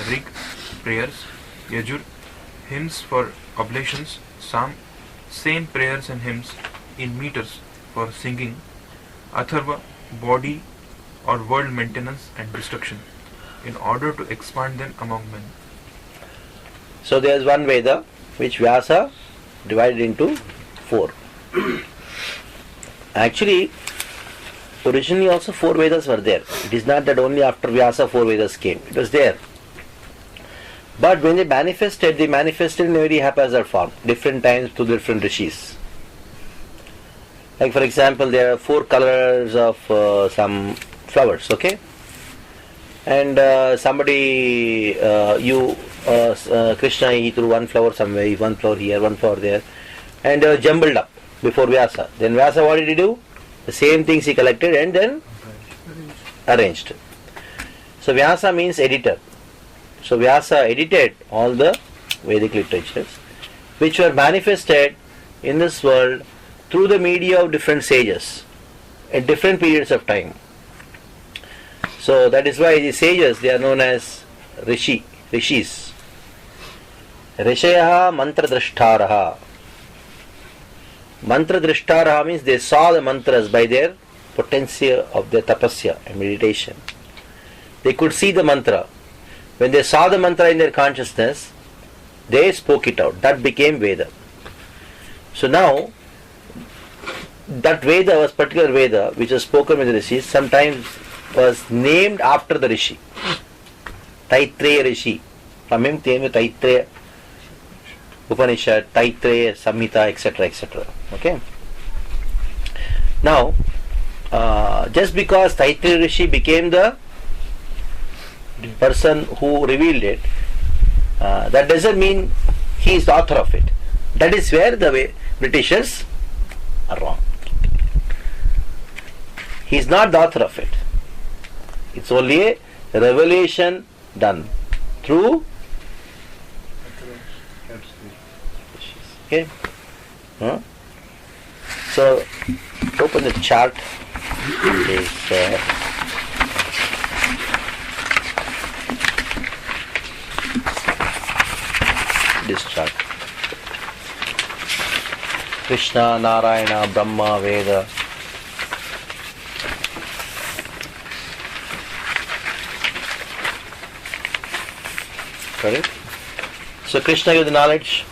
Rig, prayers; Yajur, hymns for oblations; Sam, same prayers and hymns in meters for singing; Atharva, body or world maintenance and destruction, in order to expand them among men. So there is one Veda which Vyasa divided into 4. Actually, originally also 4 Vedas were there. It is not that only after Vyasa 4 Vedas came. It was there. But when they manifested in a very haphazard form, different times to different rishis. Like for example, there are 4 colors of some flowers, okay? And Krishna, he threw one flower somewhere, one flower here, one flower there, and they were jumbled up before Vyasa. Then Vyasa, what did he do? The same things he collected and then arranged. So Vyasa means editor. So Vyasa edited all the Vedic literatures which were manifested in this world through the media of different sages at different periods of time. So that is why the sages, they are known as rishis. Rishayaha mantra drashtaraha. Mantra drashtaraha means they saw the mantras by their potential of their tapasya and meditation. They could see the mantra. When they saw the mantra in their consciousness, they spoke it out. That became Veda. So now, that Veda was particular Veda which was spoken with the rishis, sometimes was named after the rishi. Taitreya Rishi. From him came the Taitreya Upanishad, Taitreya Samhita, etc. etc. Okay. Now, just because Taitreya Rishi became the person who revealed it, that doesn't mean he is the author of it. That is where the Britishers are wrong. He is not the author of it. It's only a revelation done through. Okay. So open the chart. This chart. Krishna, Narayana, Brahma, Veda. Correct? So Krishna gives the knowledge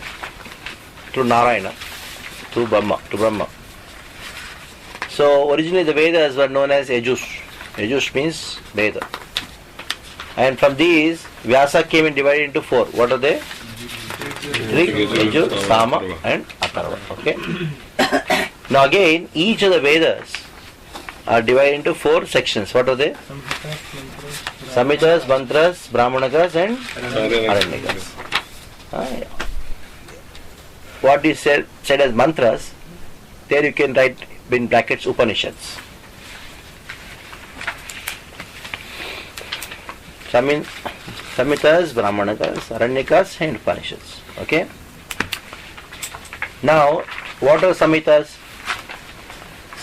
through Narayana, through Brahma, to Brahma. So originally the Vedas were known as Yajus. Yajus means Veda. And from these, Vyasa came and divided into 4. What are they? Rig, Yajur, Sama and Atharva. Okay. Now again, each of the Vedas are divided into 4 sections. What are they? Samhitas, Mantras, Brahmanakas and Aranyakas. Yeah. What is said as mantras, there you can write in brackets Upanishads. Samhitas, Brahmanakas, Aranyakas and Upanishads. Okay. Now, what are Samhitas?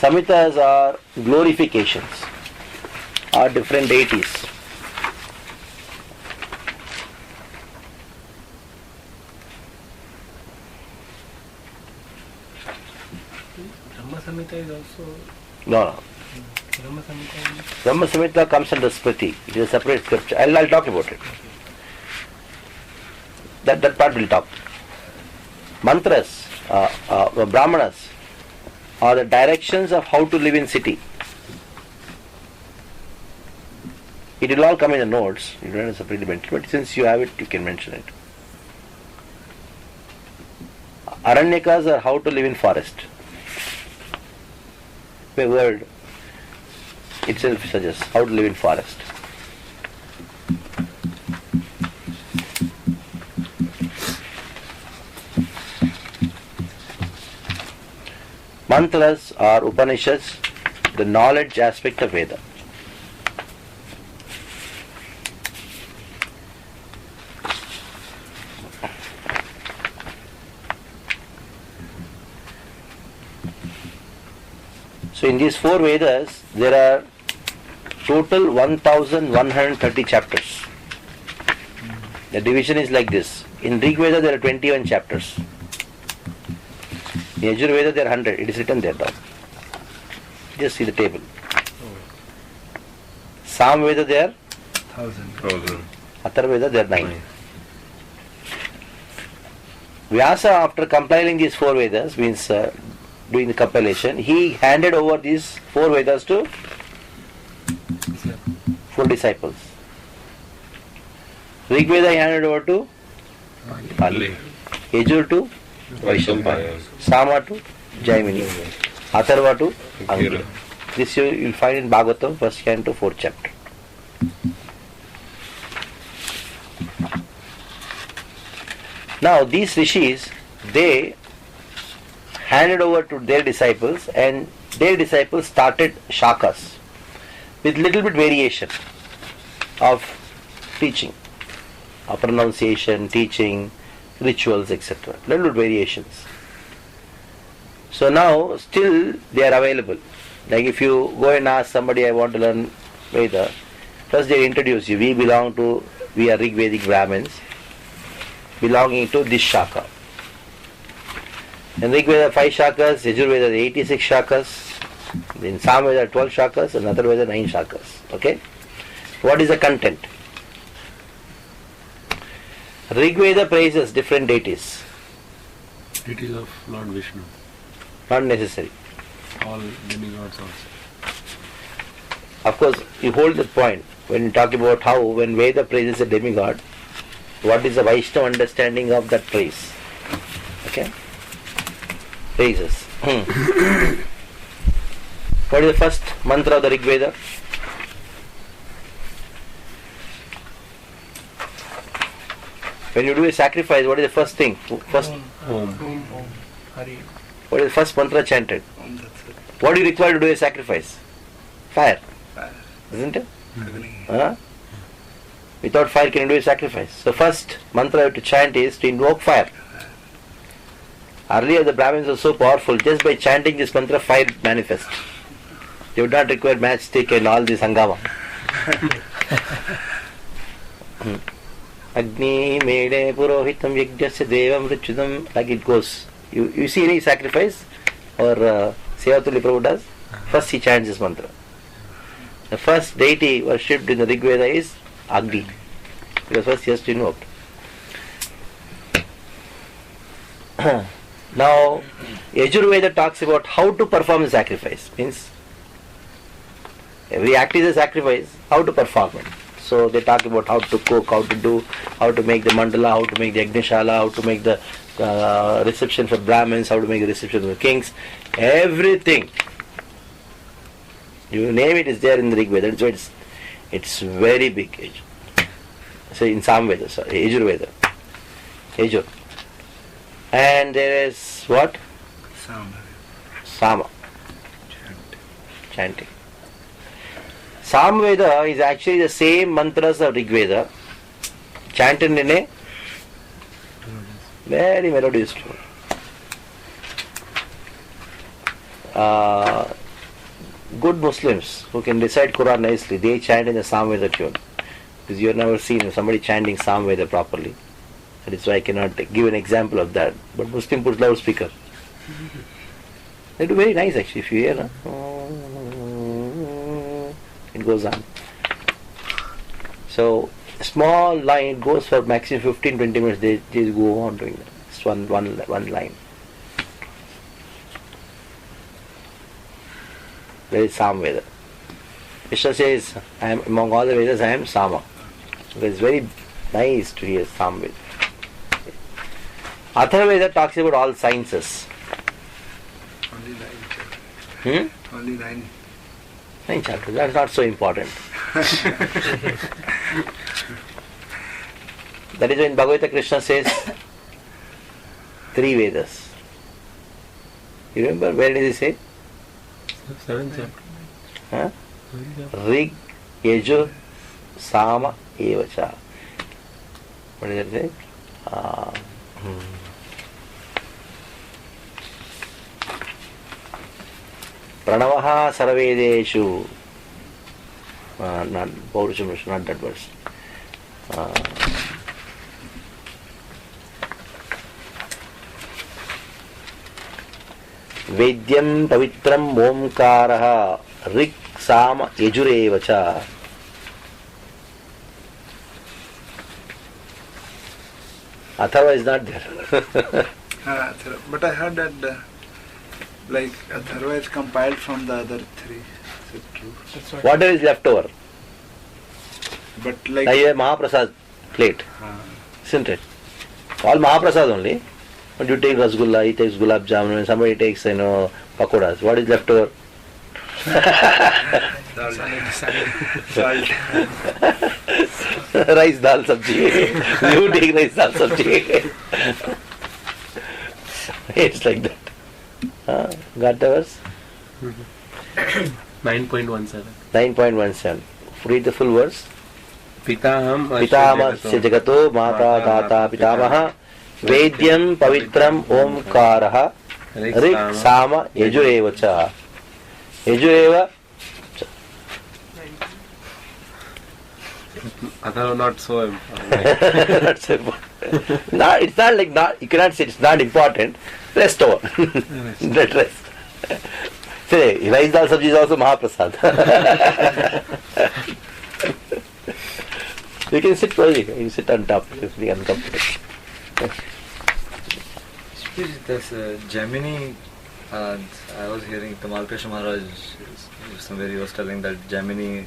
Samhitas are glorifications, are different deities. Brahma Samhita is also. No. Brahma Samhita comes under Smriti. It is a separate scripture. I'll talk about it. That part will talk. Mantras, Brahmanas, are the directions of how to live in city. It will all come in the notes. You don't have to separately mention, but since you have it, you can mention it. Aranyakas are how to live in forest. The word itself suggests how to live in forest. Mantras or Upanishads, the knowledge aspect of Veda. So in these 4 Vedas, there are total 1130 chapters. The division is like this. In Rig Veda there are 21 chapters. In Yajur Veda there are 100. It is written there down. Just see the table. Sam Veda there are 1,000. Atharva Veda there are 9. Vyasa, after compiling these 4 Vedas, means doing the compilation, he handed over these 4 Vedas to 4 disciples. Rig Veda he handed over to Pali. Yajur to Vaishambhara. Sama to Jaimini. Atharva to Angira. This you will find in Bhagavatam, 1st canto, 4th chapter. Now these rishis, they handed over to their disciples, and their disciples started shakas with little bit variation of teaching, of pronunciation, teaching, rituals, etc. Little bit variations. So now still they are available. Like if you go and ask somebody, I want to learn Veda, first they introduce you. We are Rig Vedic Brahmins belonging to this shaka. In Rig Veda 5 shakas, Yajur Veda 86 shakas, in Sam Veda 12 shakas, and Atharva Veda 9 shakas. Okay? What is the content? Rig Veda praises different deities. Deities of Lord Vishnu. Not necessary. All demigods also. Of course, you hold that point when you talk about how, when Veda praises a demigod, what is the Vaishnava understanding of that praise? Okay? Praises. What is the first mantra of the Rig Veda? When you do a sacrifice, what is the first thing? First, Om. Hari. what is the first mantra chanted? What do you require to do a sacrifice? Fire. Isn't it? Huh? Without fire, can you do a sacrifice? So first mantra you have to chant is to invoke fire. Earlier the Brahmins were so powerful, just by chanting this mantra, fire manifests. They would not require matchstick and all this hangama. Agni mede purohitam yajnasya devam richudam, like it goes. You see any sacrifice or Sevatuli Prabhu does? First he chants this mantra. The first deity worshipped in the Rig Veda is Agni, because first he has to invoke. Now, Yajur Veda talks about how to perform the sacrifice. Means every act is a sacrifice, how to perform it. So they talk about how to cook, how to make the mandala, how to make the agnishala, how to make the reception for Brahmins, how to make the reception for kings. Everything. You name it is there in the Rig Veda. So it's very big. So in Sam Veda, Yajur Veda. Yajur. And there is what? Sama. Chanting. Sam Veda is actually the same mantras of Rig Veda, chanted in a very melodious tone. Good Muslims who can recite Quran nicely, they chant in the Sam Veda tune. Because you have never seen somebody chanting Sam Veda properly. That is why I cannot give an example of that. But Muslim puts loudspeaker. They do very nice actually, if you hear. It goes on. So, a small line goes for maximum 15-20 minutes. They just go on doing that. It's one line. There is Sam Veda. Krishna says, I am among all the Vedas, I am Sama. So it's very nice to hear Sama Veda. Atharva Veda talks about all sciences. Only 9 chapters. Only 9. 9 chapters, that's not so important. That is when Bhagavad Gita Krishna says 3 Vedas. You remember where did he say? 7th chapter. Huh? Rig, Yajur, Sama, Evacha. What did it say? Pranavaha Sarvedeshu. Not Paurusham, not that verse. Vedyam Pavitram Omkaraha Rik Sama Yajurevacha. Atharva is not there. But I heard that Atharva is compiled from the other 3. Is it true? That's what Water is left over. But Like a Mahaprasad plate, isn't it? All Mahaprasad only. When you take Rasgulla, he takes Gulab Jamun, and somebody takes, pakoras. What is left over? Salt. Rice dal sabji. You take rice dal sabji. It's like that. Got the verse? 9.17. 9.17. Read the full verse. Pitaham Pitamasya jagato mata data pitamaha Vedyam pavitram omkaraha Rik sama yajurevacha. Yajureva. Atharva not so important. That's important. It's not like you cannot say it's not important. Rest over. Let rest. Say, rice dal sabji is also Mahaprasad. You can sit closely. You sit on top if you uncomfortable. This Gemini, I was hearing Tamal Krishna Maharaj somewhere he was telling that Gemini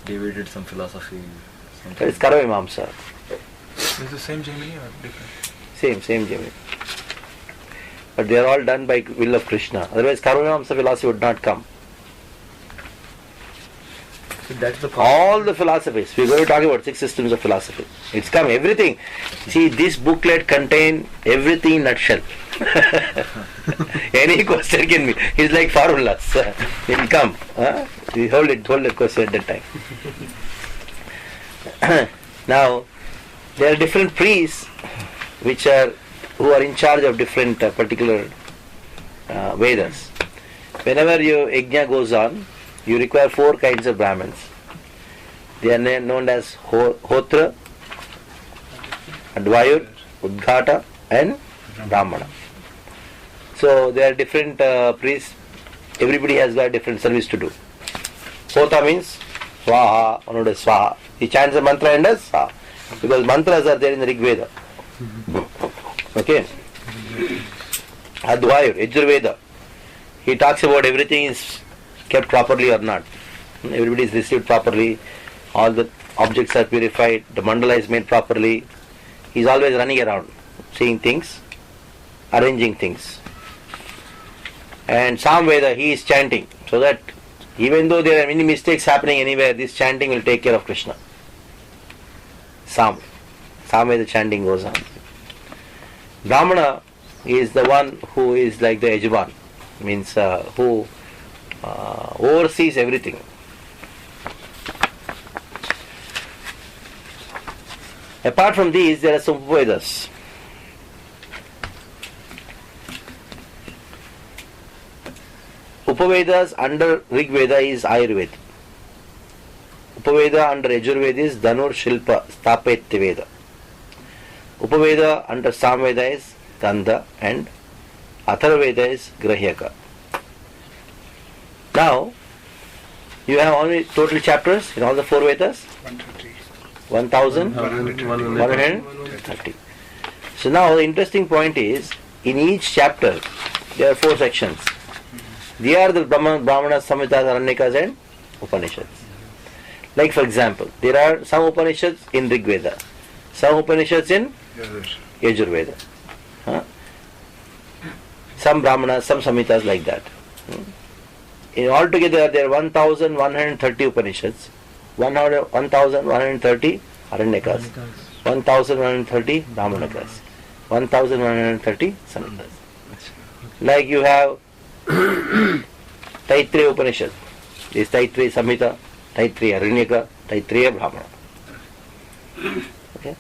deviated some philosophy. It's Karavimamsa. Is the same Gemini or different? Same Gemini. But they are all done by will of Krishna. Otherwise Karavimamsa philosophy would not come. So that's the All the philosophies. We are going to talk about 6 systems of philosophy. It's come, everything. See, this booklet contains everything in nutshell. Any question can be. It's like formulas. It will come. We hold the question at that time. Now, there are different priests who are in charge of different particular Vedas. Whenever your yajna goes on, you require 4 kinds of Brahmins. They are known as Hotra, Advayur, Udghata and Brahmana. So there are different priests. Everybody has got different service to do. Hotra means Swaha, one does Swaha. He chants the mantra and does Swaha. Because mantras are there in the Rig Veda. Okay. Advayur, Yajurveda. He talks about everything is kept properly or not. Everybody is received properly. All the objects are purified. The mandala is made properly. He is always running around, seeing things, arranging things. And Samveda, he is chanting, so that even though there are many mistakes happening anywhere, this chanting will take care of Krishna. Samveda chanting goes on. Brahmana is the one who is like the Yajman, means who oversees everything. Apart from these, there are some Upavedas. Upavedas under Rig Veda is Ayurveda. Upaveda under Yajurveda is Dhanur Shilpa Stapetya Veda. Upaveda under Samveda is Gandha and Atharvaveda is Grahyaka. Now, you have only total chapters in all the 4 Vedas? 1,130. So now the interesting point is, in each chapter, there are 4 sections. They are the Brahmanas, Samhitas, Aranyakas and Upanishads. Like for example, there are some Upanishads in Rig Veda, some Upanishads in Yajur Veda, some Brahmanas, some Samhitas like that. In altogether there are 1130 Upanishads, 1130 Aranyakas, 1130 Brahmanakas, 1130 Samhitas. Like you have Taittiriya Upanishad, this Taittiriya Samhita, Taittiriya Aranyaka, Taittiriya Brahmana. Okay.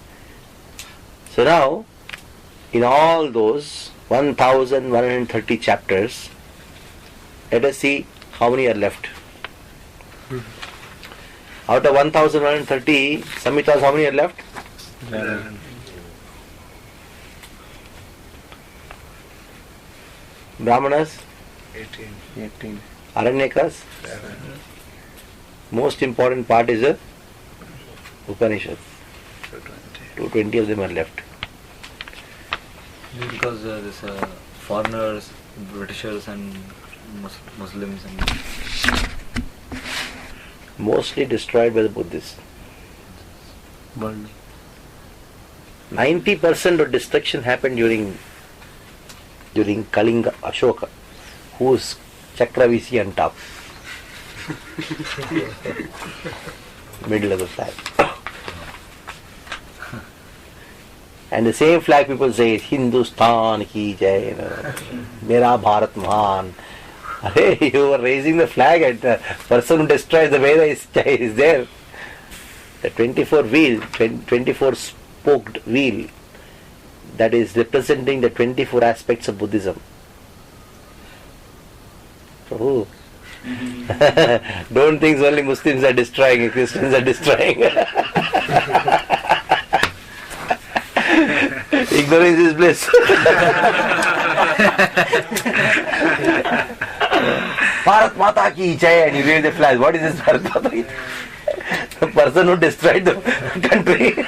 So now, in all those 1130 chapters, let us see how many are left. Out of 1130 Samhitas, how many are left? 11. Brahmanas, 18. Aranyakas. Most important part is the Upanishads. 220 of them are left. Because this foreigners, Britishers and Muslims and Mostly destroyed by the Buddhists. Burned. 90% of destruction happened during Kalinga Ashoka, whose chakra we see on top. Middle of the flag. And the same flag people say, Hindustan ki jai, Mera Bharat Mahan. Hey, you were raising the flag and the person who destroys the Veda is there. The 24 spoked wheel, that is representing the 24 aspects of Buddhism. So, don't think only Muslims are destroying, Christians are destroying. Ignorance is bliss. Bharat Mata ki jai, and you raise the flag. What is this Bharat Mata ki? The person who destroyed the country.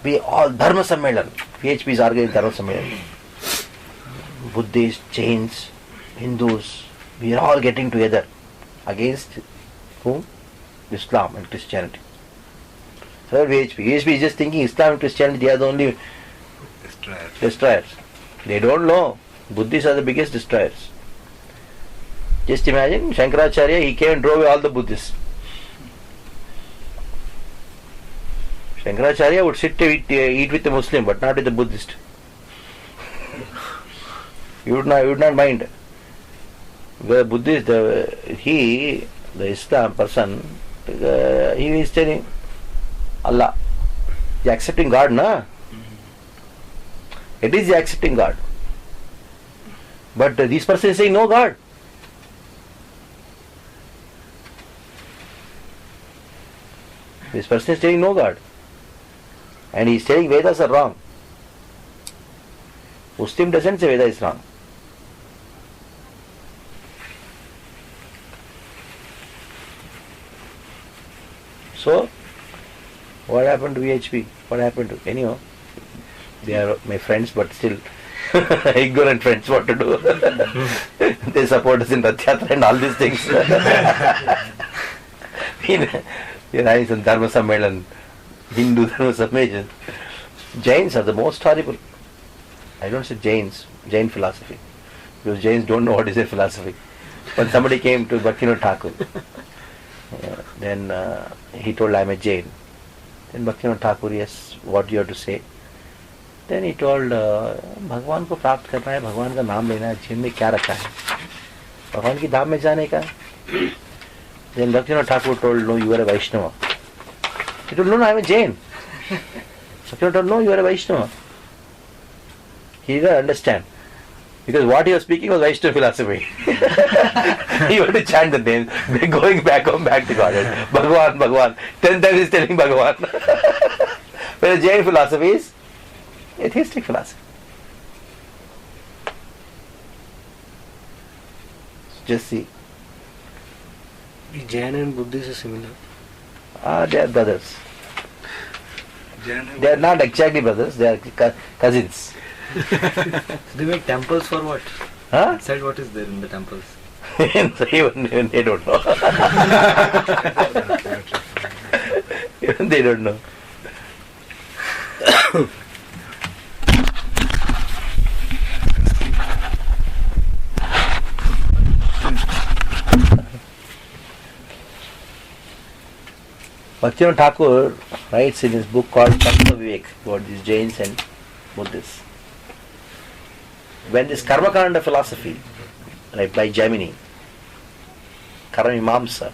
We all Dharma Sammelan. PHP is organizing Dharma Sammelan. Buddhists, Jains, Hindus, we are all getting together against whom? Islam and Christianity. So VHP is just thinking Islam and Christianity, they are the only destroyers. They don't know Buddhists are the biggest destroyers. Just imagine Shankaracharya, he came and drove away all the Buddhists. Shankaracharya would sit to eat with the Muslim but not with the Buddhist. You would not mind. The Buddhist, the Islam person, he is telling Allah. He is accepting God, na? It is the accepting God. But this person is saying no God. This person is saying no God. And he is saying Vedas are wrong. Muslim doesn't say Veda is wrong. So, what happened to VHP? What happened to anyhow? They are my friends, but still ignorant friends. What to do? They support us in Rath Yatra and all these things. We are having some Dharma Sammelan, Hindu Dharma Sammelan. Jains are the most horrible. I don't say Jains, Jain philosophy, because Jains don't know what is their philosophy. When somebody came to Bhaktivinoda Thakur, then he told, I am a Jain. Then Bhaktivinoda Thakur, yes, what do you have to say? Then he told, भगवान को प्राप्त करना है, भगवान का नाम लेना है, जीवन में क्या रखा है? भगवान की धाम में जाने का? Then Bhaktivinoda Thakur told, no, you are a Vaishnava. He told, no, I am a Jain. Bhaktivinoda told, no, you are a Vaishnava. He didn't understand. Because what he was speaking was Vaishnava philosophy. He had to chant the name. They're going back to Godhead. Bhagwan, Bhagwan. 10 times he's telling Bhagwan. Whereas Jain philosophy is atheistic philosophy. Just see. Jain and Buddhists are similar. They are brothers. They are not exactly brothers, they are cousins. They make temples for what? Huh? Inside what is there in the temples? Even they don't know. Even they don't know. Bhaktivinoda Thakur writes in his book called Tattva Vivek about these Jains and Buddhists. When this Karmakanda philosophy, like by Gemini, Karamimamsa,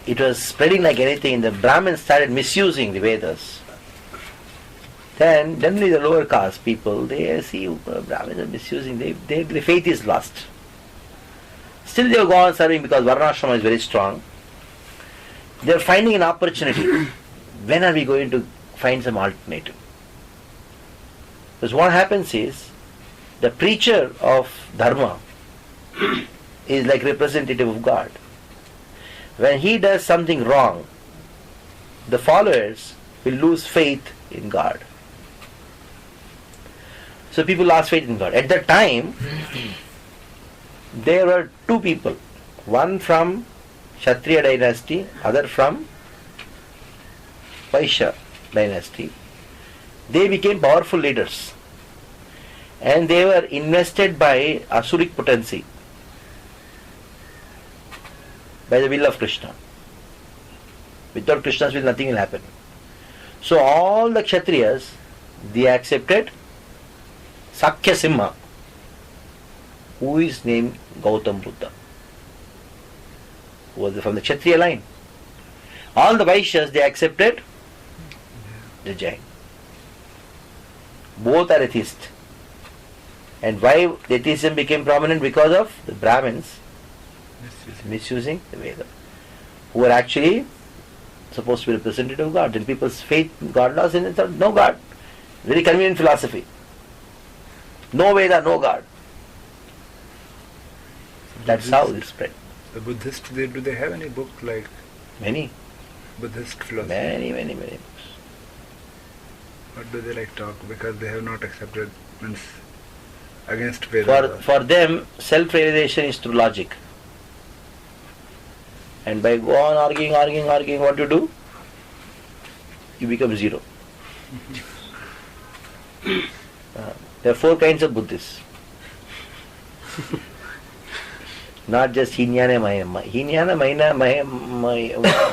it was spreading like anything, and the Brahmins started misusing the Vedas. Then generally the lower caste people, they see Brahmins are misusing, their faith is lost. Still they go on serving because Varnashrama is very strong. They are finding an opportunity. When are we going to find some alternative? Because what happens is, the preacher of Dharma is like representative of God. When he does something wrong, the followers will lose faith in God. So people lost faith in God. At that time, there were two people, one from Kshatriya dynasty, other from Vaishya dynasty. They became powerful leaders, and they were invested by Asuric potency, by the will of Krishna. Without Krishna's will, nothing will happen. So all the Kshatriyas, they accepted Sakya Simha, who is named Gautam Buddha, who was from the Kshatriya line. All the Vaishyas, they accepted the Jain. Both are atheists. And why the atheism became prominent? Because of the Brahmins misusing the Veda, who were actually supposed to be representative of God. Then people's faith in God lost, and they thought, no God. Very convenient philosophy. No Veda, no God. That's how it spread. The Buddhists, do they have any book like Many. Buddhist philosophy? Many books. What do they like talk? Because they have not accepted, means against Veda. For them, self-realization is through logic. And by go on arguing, what you do? You become zero. There are four kinds of Buddhists. Not just Hinayana, Mahayana. Hinayana,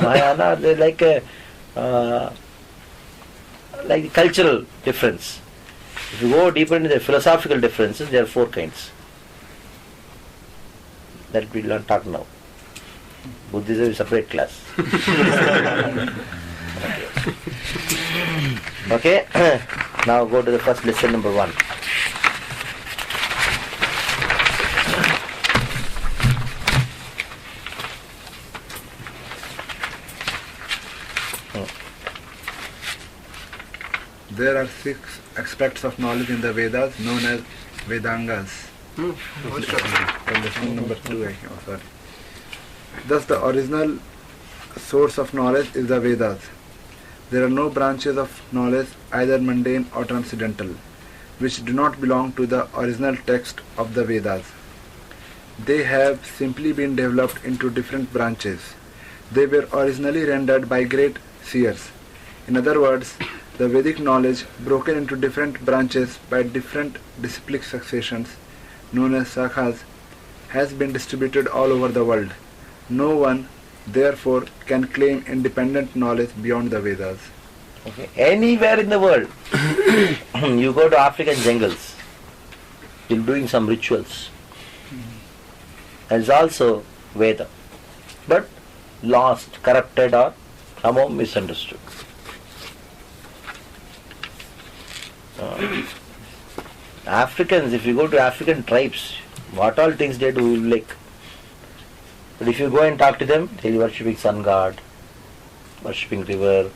Mahayana, they're like a cultural difference. If you go deeper into the philosophical differences, there are four kinds. That we will not talk now. Buddhism is a separate class. Okay. Now go to the first lesson, number 1. There are 6 aspects of knowledge in the Vedas known as Vedangas. Lesson number 2. Sorry. Thus the original source of knowledge is the Vedas. There are no branches of knowledge, either mundane or transcendental, which do not belong to the original text of the Vedas. They have simply been developed into different branches. They were originally rendered by great seers. In other words, the Vedic knowledge, broken into different branches by different disciplic successions, known as sakhas, has been distributed all over the world. No one, therefore, can claim independent knowledge beyond the Vedas. Okay. Anywhere in the world, you go to African jungles, you're doing some rituals. And it's also Veda, but lost, corrupted, or somehow misunderstood. Africans, if you go to African tribes, what all things they do, like. But if you go and talk to them, they'll be worshipping sun god, worshipping river,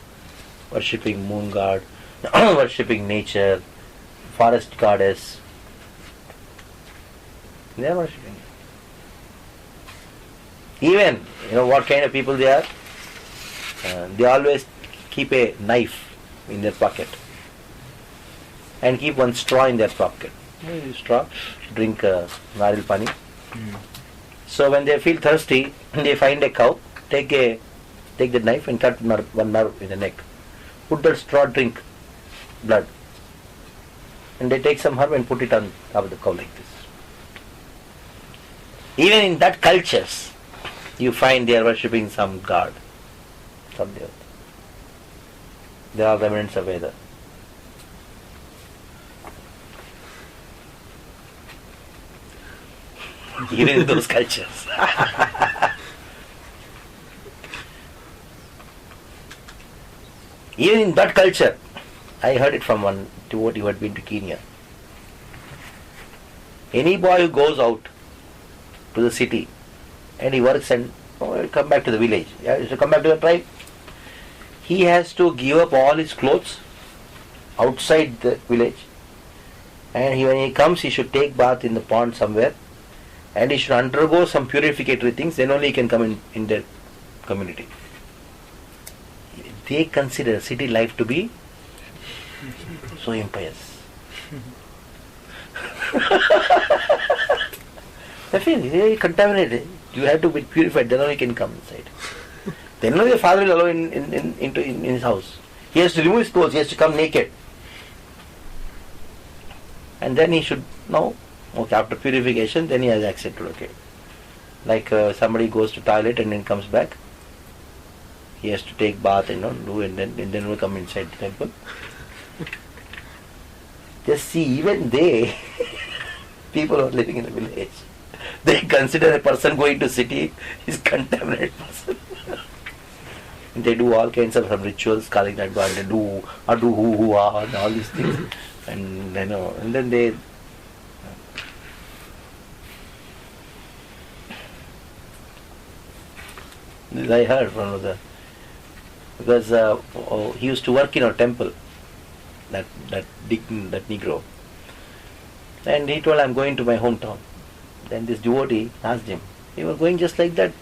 worshipping moon god, worshipping nature, forest goddess. They are worshipping. Even, what kind of people they are? They always keep a knife in their pocket. and keep one straw in their pocket. Straw, drink naril pani. So when they feel thirsty, they find a cow, take the knife and cut one nerve in the neck. Put that straw, drink blood. And they take some herb and put it on top of the cow like this. Even in that cultures, you find they are worshipping some god, some devata. There are remnants of Veda. Even in those cultures. Even in that culture, I heard it from one devotee who had been to Kenya. Any boy who goes out to the city and he works and he'll come back to the village, he has to come back to the tribe, he has to give up all his clothes outside the village, and when he comes he should take bath in the pond somewhere, and he should undergo some purificatory things, then only he can come in their community. They consider city life to be so impious. They feel very contaminated. You have to be purified, then only you can come inside. Then only the father will allow in his house. He has to remove his clothes, he has to come naked. And then he should know, okay, after purification, then he has accepted, okay. Like somebody goes to toilet and then comes back, he has to take bath and do, and then will come inside the temple. Just see, even they, people who are living in the village, they consider a person going to city is contaminated person. They do all kinds of some rituals, calling that God, they do hoo-ha, and all these things. And and then they this I heard from one of the, because he used to work in a temple, that Negro, and he told, I'm going to my hometown. Then this devotee asked him, you were going just like that,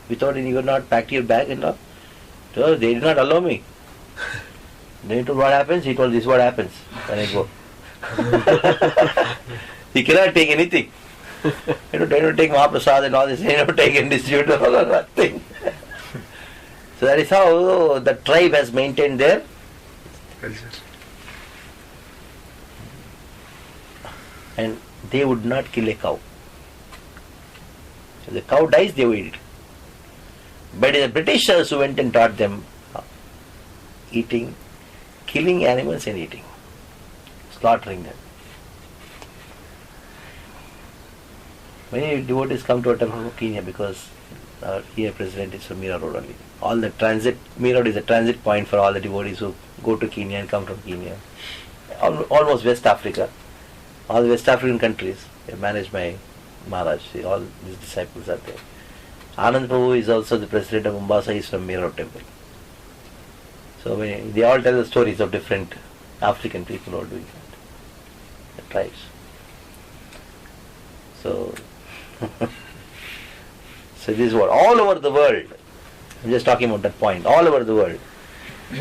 without you were not packed your bag and all? So they did not allow me. Then he told, what happens? He told, this is what happens when I go. He cannot take anything. They don't take Mahaprasad and all this, they don't take and distribute all or nothing. So that is how the tribe has maintained their culture. And they would not kill a cow. If the cow dies, they will eat it. But the Britishers who went and taught them killing animals and eating, slaughtering them. Many devotees come to our temple from Kenya because our here president is from Mira Road only. All the transit, Mira Road is a transit point for all the devotees who go to Kenya and come from Kenya. Almost West Africa. All the West African countries are managed by Maharaj. See, all his disciples are there. Anand Prabhu is also the president of Mombasa. He is from Mira Road temple. So they all tell the stories of different African people who are doing that. The tribes. So, so this is what all over the world, I'm just talking about that point, all over the world,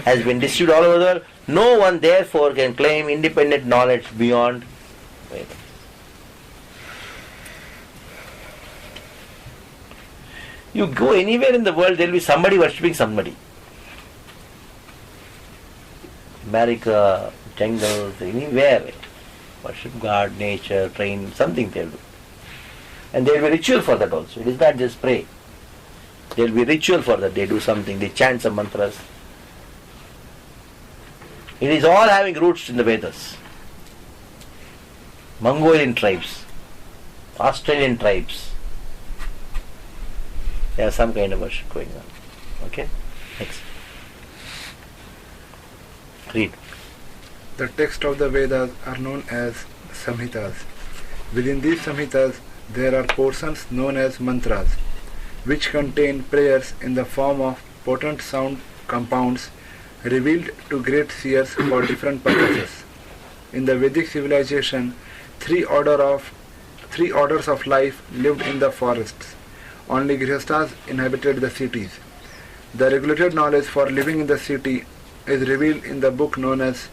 has been distributed all over the world. No one therefore can claim independent knowledge beyond Vedas. You go anywhere in the world, there will be somebody worshipping somebody. America, jungles, anywhere. Worship God, nature, train, something they will do. And there will be ritual for that also. It is not just pray. There will be ritual for that. They do something, they chant some mantras. It is all having roots in the Vedas. Mongolian tribes, Australian tribes, they have some kind of worship going on. Okay? Next. Read. The texts of the Vedas are known as Samhitas. Within these Samhitas, there are portions known as mantras, which contain prayers in the form of potent sound compounds revealed to great seers for different purposes. In the Vedic civilization, three orders of life lived in the forests. Only Grihasthas inhabited the cities. The regulated knowledge for living in the city is revealed in the book known as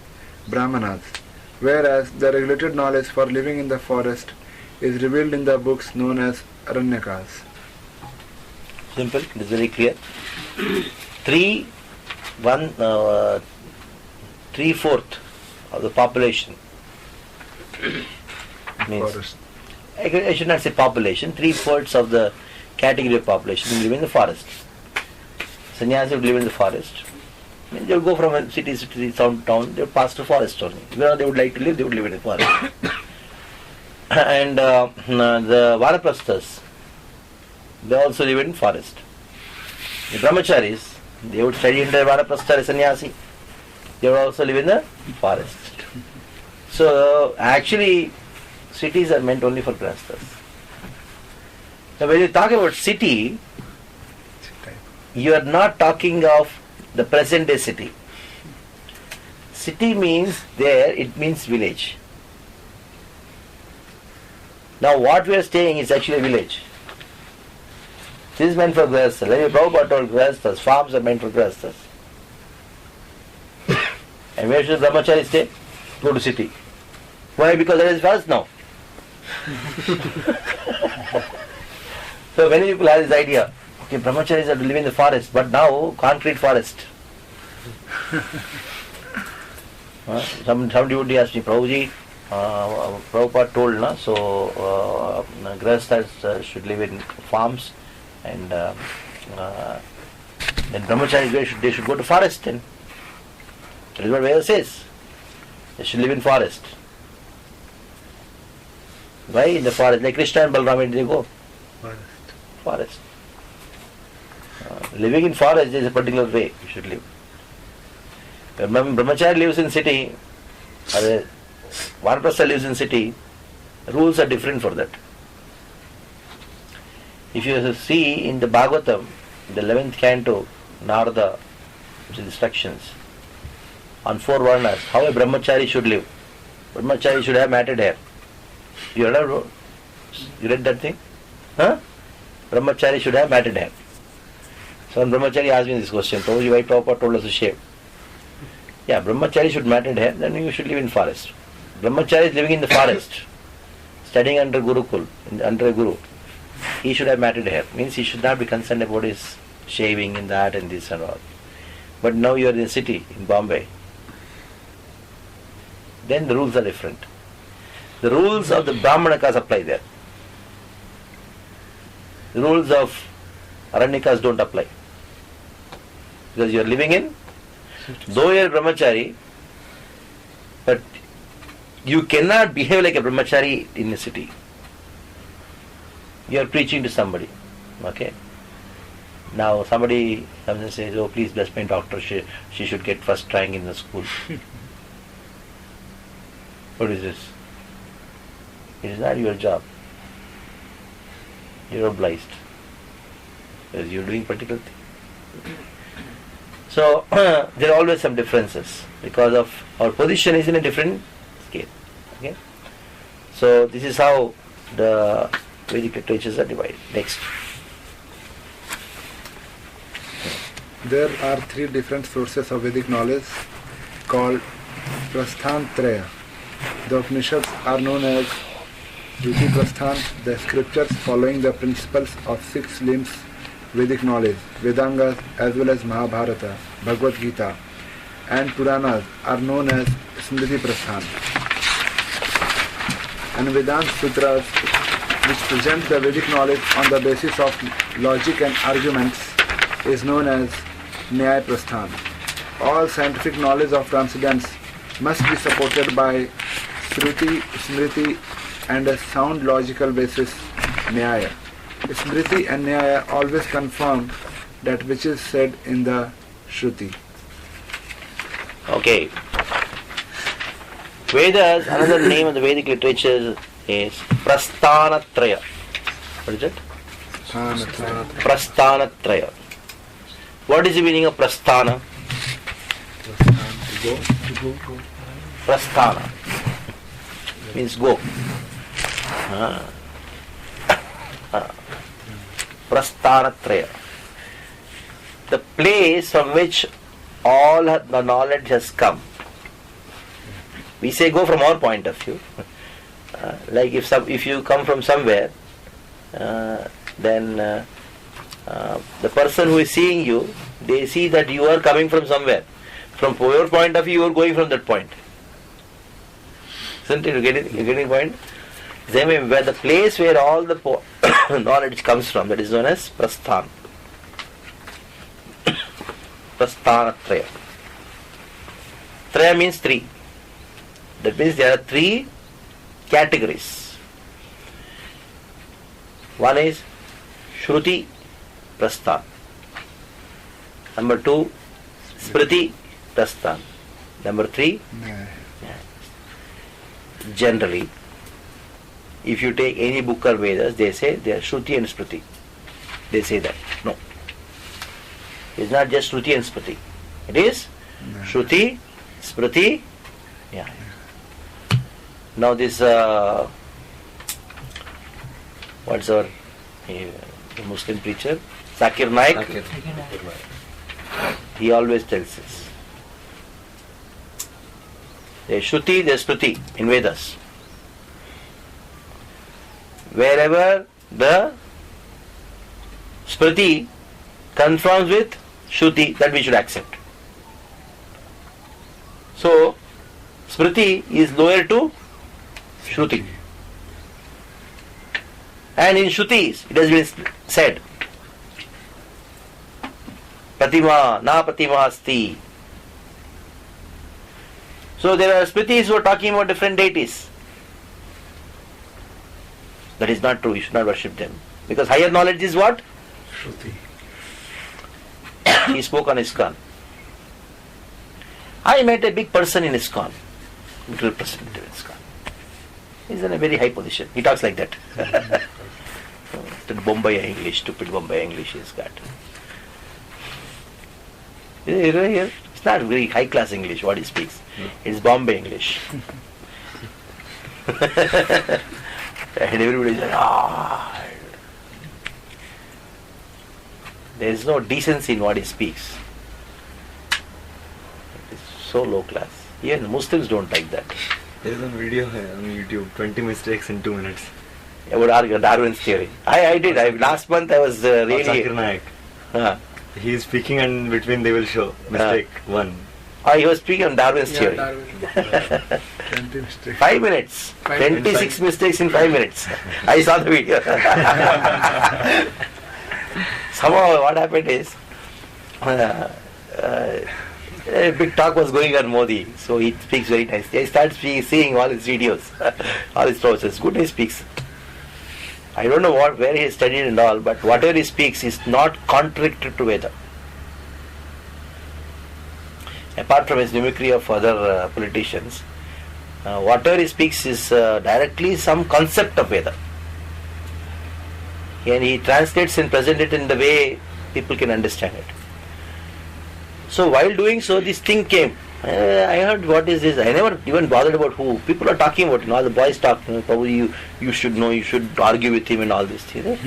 Brahmanas, whereas the regulated knowledge for living in the forest is revealed in the books known as Aranyakas. Simple, it is very clear. 3/4 of the population means, Forest. I should not say population, 3/4 of the category of population will live in the forest. Sannyasi would live in the forest. I mean, they would go from a city to town, they would pass to forest only. Where they would like to live, they would live in the forest. And the Vanaprasthas, they also live in forest. The Brahmacharis, they would study under Vanaprastha Sannyasi. They would also live in the forest. So actually, cities are meant only for Grahasthas. Now when you talk about city, you are not talking of the present day city. City means there, it means village. Now what we are staying is actually a village. This is meant for Grahasthas. Like Prabhupada told Grahasthas, farms are meant for Grahasthas. And where should Brahmachari stay? Go to city. Why? Because there is forest now. So many people have this idea, okay, Brahmacharis are to live in the forest, but now concrete forest. Some devotee asked me, Prabhuji, Prabhupada told, na, so Grahasthas should live in farms, and then Brahmacharis, they should go to forest then. That is what Veda says. They should live in forest. Why in the forest? Like Krishna and Balram, where did they go? Forest. Living in forest is a particular way you should live. When Brahmachari lives in city, or Vanaprastha lives in city, rules are different for that. If you see in the Bhagavatam, the 11th canto, Narada, which is instructions, on 4 varnas, how a Brahmachari should live. Brahmachari should have matted hair. You read that thing? Huh? Brahmachari should have matted hair. So when Brahmachari asked me this question, Prabhuji, why Prabhupada told us to shave? Yeah, Brahmachari should matted hair, then you should live in forest. Brahmachari is living in the forest, studying under Gurukul, under a Guru. He should have matted hair. Means he should not be concerned about his shaving and that and this and all. But now you are in a city, in Bombay. Then the rules are different. The rules of the Brahmanakas apply there. The rules of Aranyakas don't apply. Because you are living in, though you are Brahmachari, but you cannot behave like a Brahmachari in a city. You are preaching to somebody. Okay? Now somebody comes and says, oh please bless my doctor, she should get first rank in the school. What is this? It is not your job. You are obliged. Because you are doing particular thing. So there are always some differences because of our position is in a different scale. Okay? So this is how the Vedic literatures are divided. Next. There are 3 different sources of Vedic knowledge called Prasthan-traya. The Upanishads are known as Shruti Prasthan, the scriptures following the principles of 6 limbs Vedic knowledge, Vedangas as well as Mahabharata, Bhagavad Gita, and Puranas are known as Smriti Prasthan. And Vedanta Sutras, which present the Vedic knowledge on the basis of logic and arguments, is known as Nyaya Prasthan. All scientific knowledge of transcendence must be supported by Shruti, Smriti, and a sound logical basis, Nyaya. Smriti and Nyaya always confirm that which is said in the Shruti. Okay. Vedas, another name of the Vedic literature is Prasthanatraya. What is it? Prasthanatraya. What is the meaning of Prasthana? Prasthana means go. Prasthanatraya. The place from which all the knowledge has come. We say go from our point of view. Like if you come from somewhere, then the person who is seeing you, they see that you are coming from somewhere. From your point of view, you are going from that point. Isn't it? You getting the point? Same way, where the place where all the knowledge comes from, that is known as prasthan. Prasthanatraya. Traya means three. That means there are three categories. One is Shruti Prasthan. Number two, Smriti Prasthan. Number three, generally, if you take any book or Vedas, they say they are Shruti and Smriti. They say that. No. It's not just Shruti and Smriti. It is Shruti, Smriti. Yeah. Now this, what's our Muslim preacher? Zakir Naik. He always tells us. There is Shruti, there is Smriti in Vedas. Wherever the Smriti confirms with Shruti, that we should accept. So, Smriti is lower to Shruti. And in Shrutis, it has been said, Pratima, na Pratima asti. So there are Smritis who are talking about different deities. That is not true. You should not worship them. Because higher knowledge is what? Shruti. He spoke on Iskcon. I met a big person in Iskcon. Representative in Iskcon. He's in a very high position. He talks like that. That Bombay English, stupid Bombay English he's got. It's not very high class English what he speaks. It's Bombay English. And everybody says, there is no decency in what he speaks. It's so low class. Even Muslims don't like that. There is a video on YouTube, 20 mistakes in 2 minutes. About Darwin's theory. I did. Last month I was really... Zakir Naik. He is speaking and between they will show mistake 1. He was speaking on Darwin's theory. Darwin. 20 mistakes. 5 minutes. 26 mistakes in 5 minutes. I saw the video. Somehow what happened is, a big talk was going on Modi, so he speaks very nicely. I started seeing all his videos, all his thoughts. It's good he speaks. I don't know where he studied and all, but whatever he speaks is not contradictory to Veda. Apart from his mimicry of other politicians, whatever he speaks is directly some concept of Veda. And he translates and presents it in the way people can understand it. So while doing so, this thing came. I heard, what is this? I never even bothered about who. People are talking about it. All the boys talk. Probably you should know, you should argue with him and all this thing.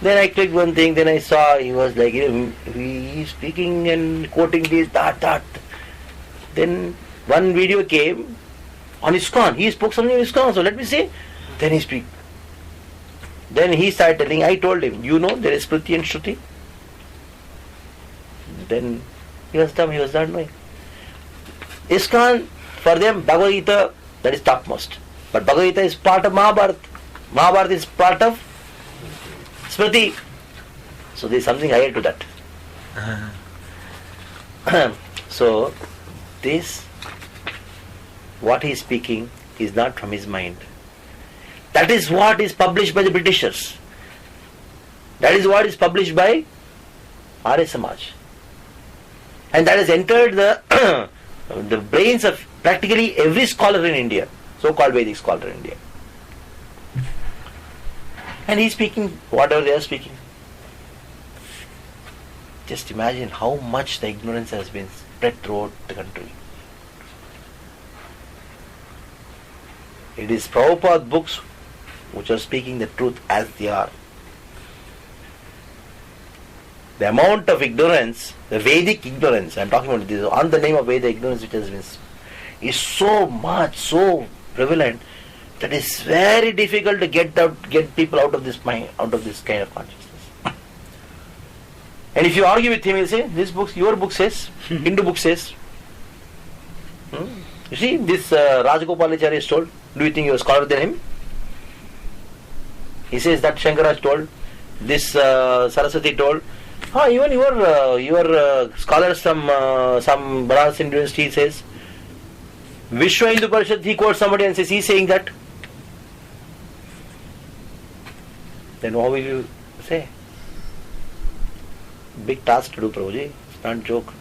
Then I clicked one thing, then I saw he was like, he's speaking and quoting this, that. Then one video came on Iskcon. He spoke something on Iskcon, so let me see. Then he speak. Then he started telling, I told him, there is Smriti and Shruti. Then he was dumb, he was not knowing. Iskcon, for them, Bhagavad Gita, that is topmost. But Bhagavad Gita is part of Mahabharata. Mahabharata is part of Smriti. So there is something higher to that. So, this, what he is speaking, is not from his mind. That is what is published by the Britishers. That is what is published by Arya Samaj. And that has entered the brains of practically every scholar in India, so-called Vedic scholar in India. And he is speaking whatever they are speaking. Just imagine how much the ignorance has been spread throughout the country. It is Prabhupada books which are speaking the truth as they are. The amount of ignorance, the Vedic ignorance, I am talking about this, on the name of Vedic ignorance which has been is so much, so prevalent that it's very difficult to get people out of this mind, out of this kind of consciousness. And if you argue with him, he'll say, "This book, your book says, Hindu book says." You see, this Rajagopalacharya is told. Do you think you are scholar than him? He says that Shankaraj told. This Saraswati told. Even your scholars from some Banaras University says. Vishwa Hindu Parishad, he quotes somebody and says he's saying that. Then what will you say? Big task to do, Prabhuji. It's not a joke.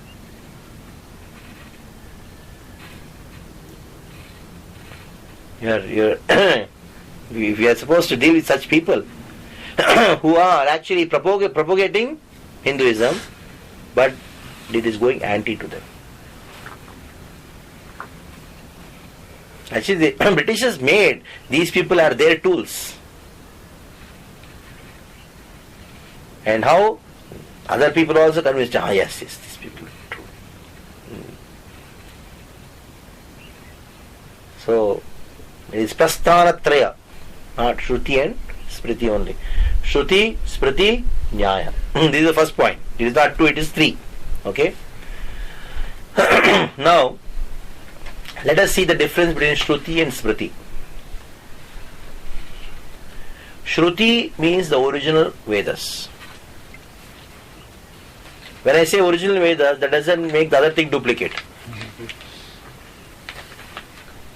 We are supposed to deal with such people who are actually propagating Hinduism, but it is going anti to them. Actually, the Britishers made these people are their tools. And how other people also convinced, yes, these people are true. So, it is Prasthanatraya, not Shruti and Smriti only. Shruti, Smriti, Nyaya. This is the first point. It is not 2, it is 3. Okay? Now, let us see the difference between Shruti and Smriti. Shruti means the original Vedas. When I say original Vedas, that doesn't make the other thing duplicate.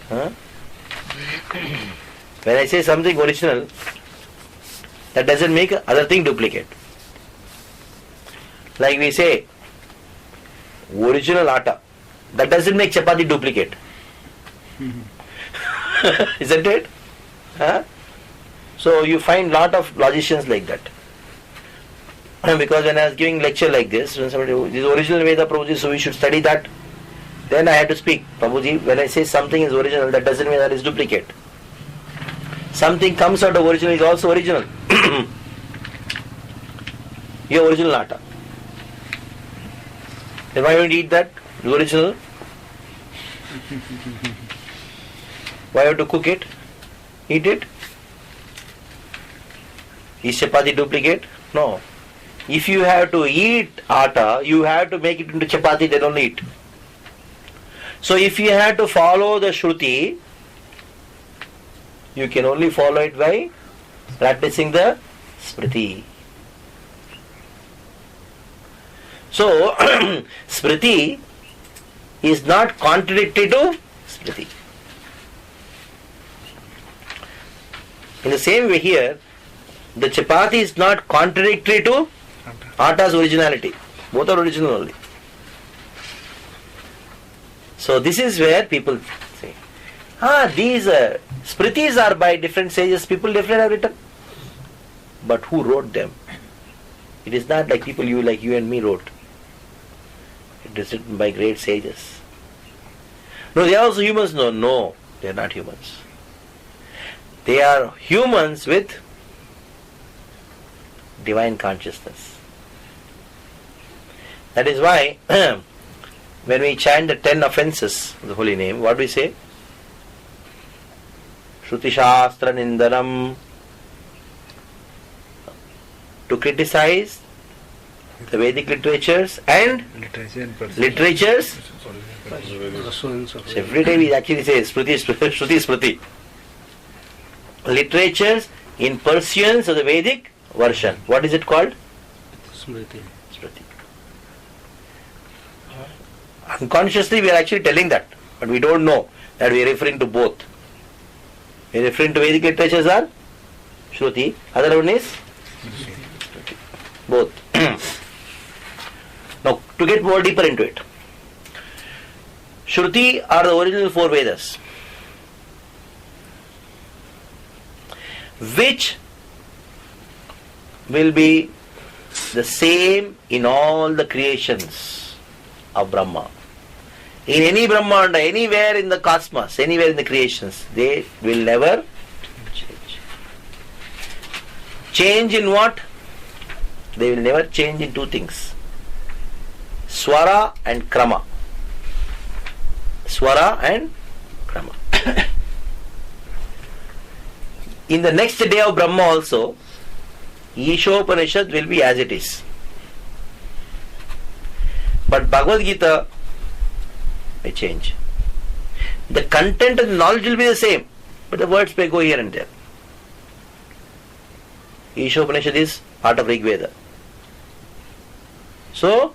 When I say something original, that doesn't make other thing duplicate. Like we say, original atta, that doesn't make chapati duplicate. Isn't it? So you find lot of logicians like that. Because when I was giving lecture like this, when somebody, this is original Veda, Prabhuji, so we should study that. Then I had to speak, Prabhuji, when I say something is original, that doesn't mean that is duplicate. Something comes out of original is also original. Your original atta. Then why don't you eat that? The original. Why have to cook it? Eat it? Is chapati duplicate? No. If you have to eat atta, you have to make it into chapati, then only eat. So if you have to follow the Shruti, you can only follow it by practicing the Smriti. So, Smriti is not contradictory to Smriti. In the same way here, the chapati is not contradictory to atta's originality. Both are original only. So this is where people say, these Smritis are by different sages, people different have written. But who wrote them? It is not like people like you and me wrote. It is written by great sages. No, they are also humans. No, they are not humans. They are humans with divine consciousness. That is why when we chant the 10 offences of the holy name, what do we say? Shruti Shastra Nindanam. To criticize the Vedic literatures and literatures. So every day we actually say Shruti, Shruti. Literatures in pursuance of the Vedic version. What is it called? Smriti. Unconsciously we are actually telling that, but we don't know that we are referring to both. We are referring to Vedic literatures are Shruti, other one is Smriti. Both. Now, to get more deeper into it, Shruti are the original 4 Vedas, which will be the same in all the creations of Brahma. In any Brahmanda, anywhere in the cosmos, anywhere in the creations, they will never change. Change in what? They will never change in 2 things. Swara and Krama. Swara and Krama. In the next day of Brahma also, Ishopanishad will be as it is. But Bhagavad Gita may change. The content and the knowledge will be the same, but the words may go here and there. Ishopanishad is part of Rig Veda. So,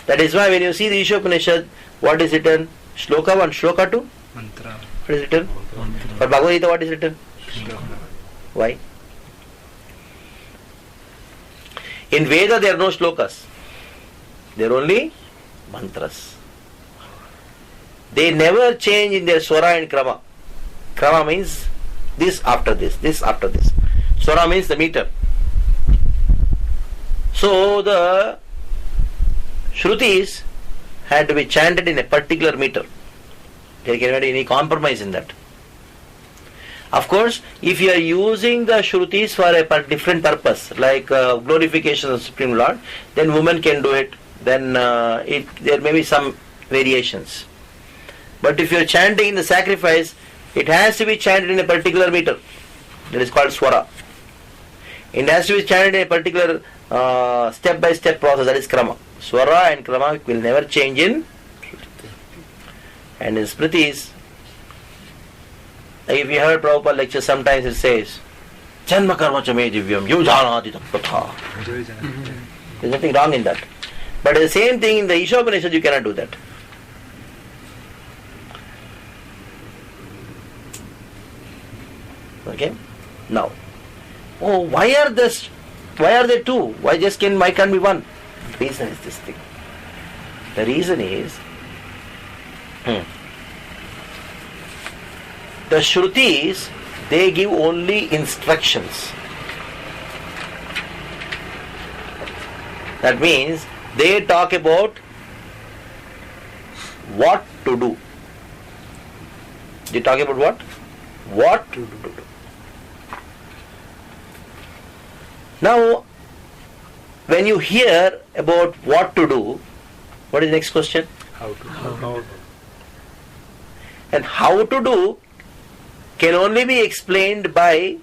that is why when you see the Ishopanishad, what is written? Shloka 1, Shloka 2? Mantra. What is written? For Bhagavad Gita, what is written? Why? In Veda there are no shlokas. There are only mantras. They never change in their Swara and Krama. Krama means this after this, this after this. Swara means the meter. So the Shrutis had to be chanted in a particular meter. There cannot be any compromise in that. Of course, if you are using the Shrutis for a different purpose, like glorification of the Supreme Lord, then women can do it. Then there may be some variations. But if you are chanting in the sacrifice, it has to be chanted in a particular meter. That is called Swara. It has to be chanted in a particular step-by-step process. That is Krama. Swara and Krama will never change in Shruti. And in Smritis, if you heard Prabhupada lecture, sometimes it says, Janma karma cha me divyam, yujanati tapatha. There is nothing wrong in that. But the same thing in the Ishopanishad, you cannot do that. Okay? Now, why are there two? Why can't be one? The reason is this thing. The reason is the Shrutis, they give only instructions. That means they talk about what to do. They talk about what? What to do. Now, when you hear about what to do, what is the next question? How to. And how to do can only be explained by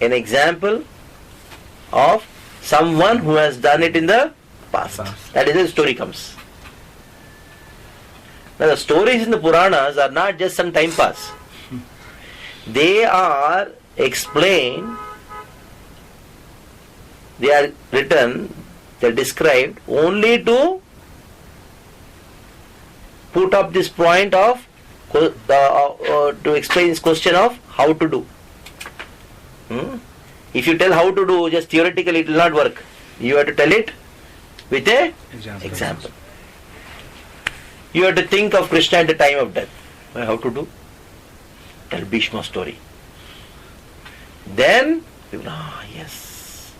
an example of someone who has done it in the past. That is where the story comes. Now the stories in the Puranas are not just some time pass. They are explained, they are written, they are described only to put up this point of to explain this question of how to do. If you tell how to do just theoretically, it will not work. You have to tell it with a example. You have to think of Krishna at the time of death. How to do? Tell Bhishma story. Then people, yes.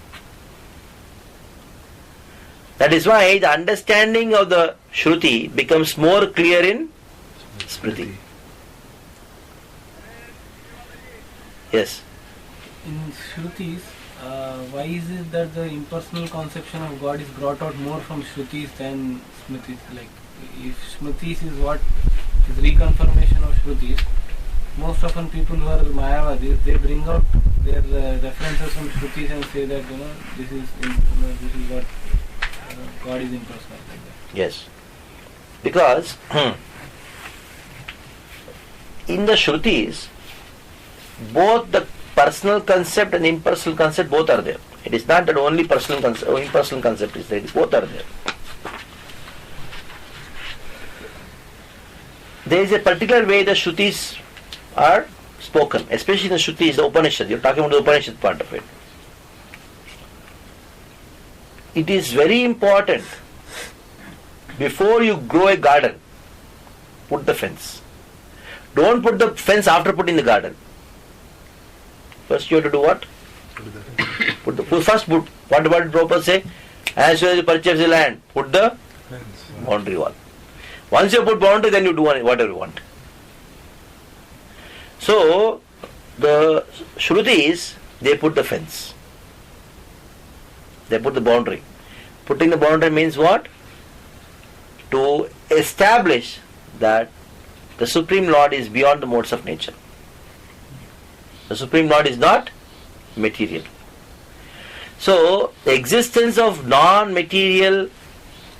That is why the understanding of the Shruti becomes more clear in Smriti. Yes. In Shrutis, why is it that the impersonal conception of God is brought out more from Shrutis than Smritis? Like, if Smritis is what is reconfirmation of Shrutis, most often people who are Mayavadis, they bring out their references from Shrutis and say that this is what God is impersonal. Like that. Yes. Because in the Shrutis, both the personal concept and impersonal concept both are there. It is not that only personal concept or impersonal concept is there. Both are there. There is a particular way the Shrutis are spoken, especially the Shrutis, the Upanishad. You are talking about the Upanishad part of it. It is very important, before you grow a garden, put the fence. Don't put the fence after putting the garden. First you have to do what? First put, what did Prabhupada say? As soon as you purchase the land, put the boundary wall. Once you put boundary, then you do whatever you want. So, the Shrutis, they put the fence. They put the boundary. Putting the boundary means what? To establish that the Supreme Lord is beyond the modes of nature. The Supreme Lord is not material. So, the existence of non-material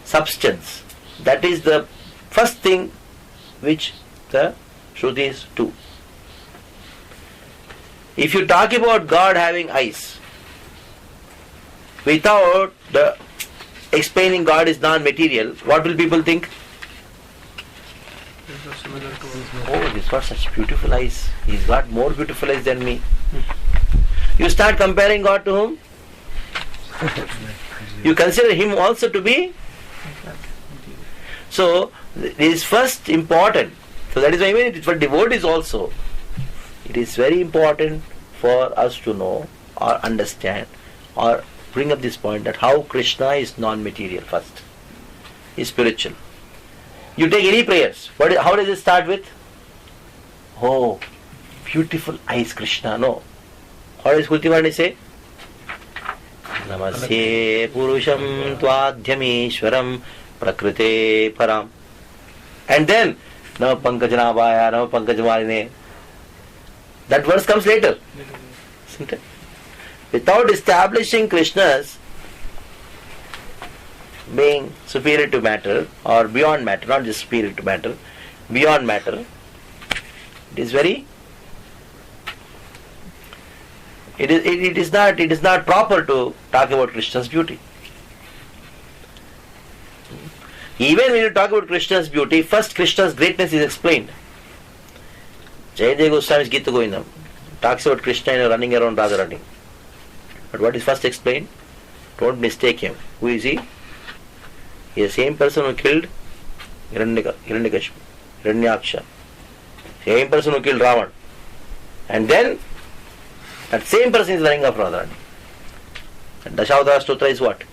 substance, that is the first thing which the Shrutis do. If you talk about God having eyes, without the explaining God is non-material, what will people think? Oh, he's got such beautiful eyes. He's got more beautiful eyes than me. You start comparing God to whom? You consider him also to be. So, it is first important. So that is why even for devotees also, it is very important for us to know or understand or bring up this point that how Krishna is non-material first. He is spiritual. You take any prayers. How does it start with? Oh, beautiful eyes Krishna. No. How does Kultivani say? Namasye Purusham Twadhyamishwaram Prakrite Param. And then Nama Pankajanabhaya, Nama Pankajamaline. That verse comes later. Isn't it? Without establishing Krishna's being superior to matter or beyond matter, not just superior to matter, beyond matter, it is very. It is not proper to talk about Krishna's beauty. Even when you talk about Krishna's beauty, first Krishna's greatness is explained. Jayadeva Goswami's Gita Govindam talks about Krishna running around Radharani. But what is first explained? Don't mistake him. Who is he? He is the same person who killed Hiranyakashipu, Hiranyaksha. Same person who killed Ravan. And then that same person is running after Radharani. And Dashavatara Stotra is what?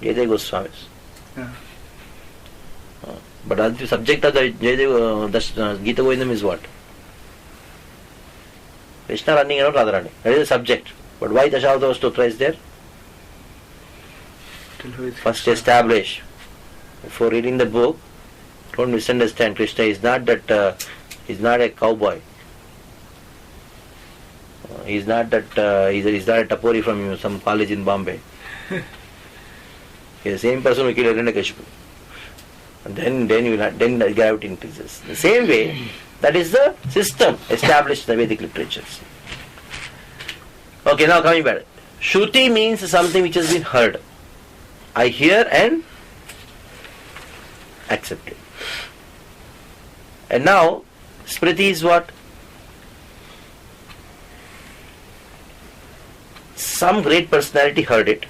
Jayadeva Goswami's. Yeah. But the subject of the Gita Govindam is what? Krishna running around Radharani. That is the subject. But why Dashavatara Stotra is there? First establish. Before reading the book, don't misunderstand. Krishna is not that. He's not a cowboy. He's not that. He's not a tapori from some college in Bombay. He's the same person who killed Hiranyakashipu. And then gravity increases. The same way, that is the system established in the Vedic literatures. Okay, now coming back. Shruti means something which has been heard. I hear and accept it. And now, Smriti is what? Some great personality heard it.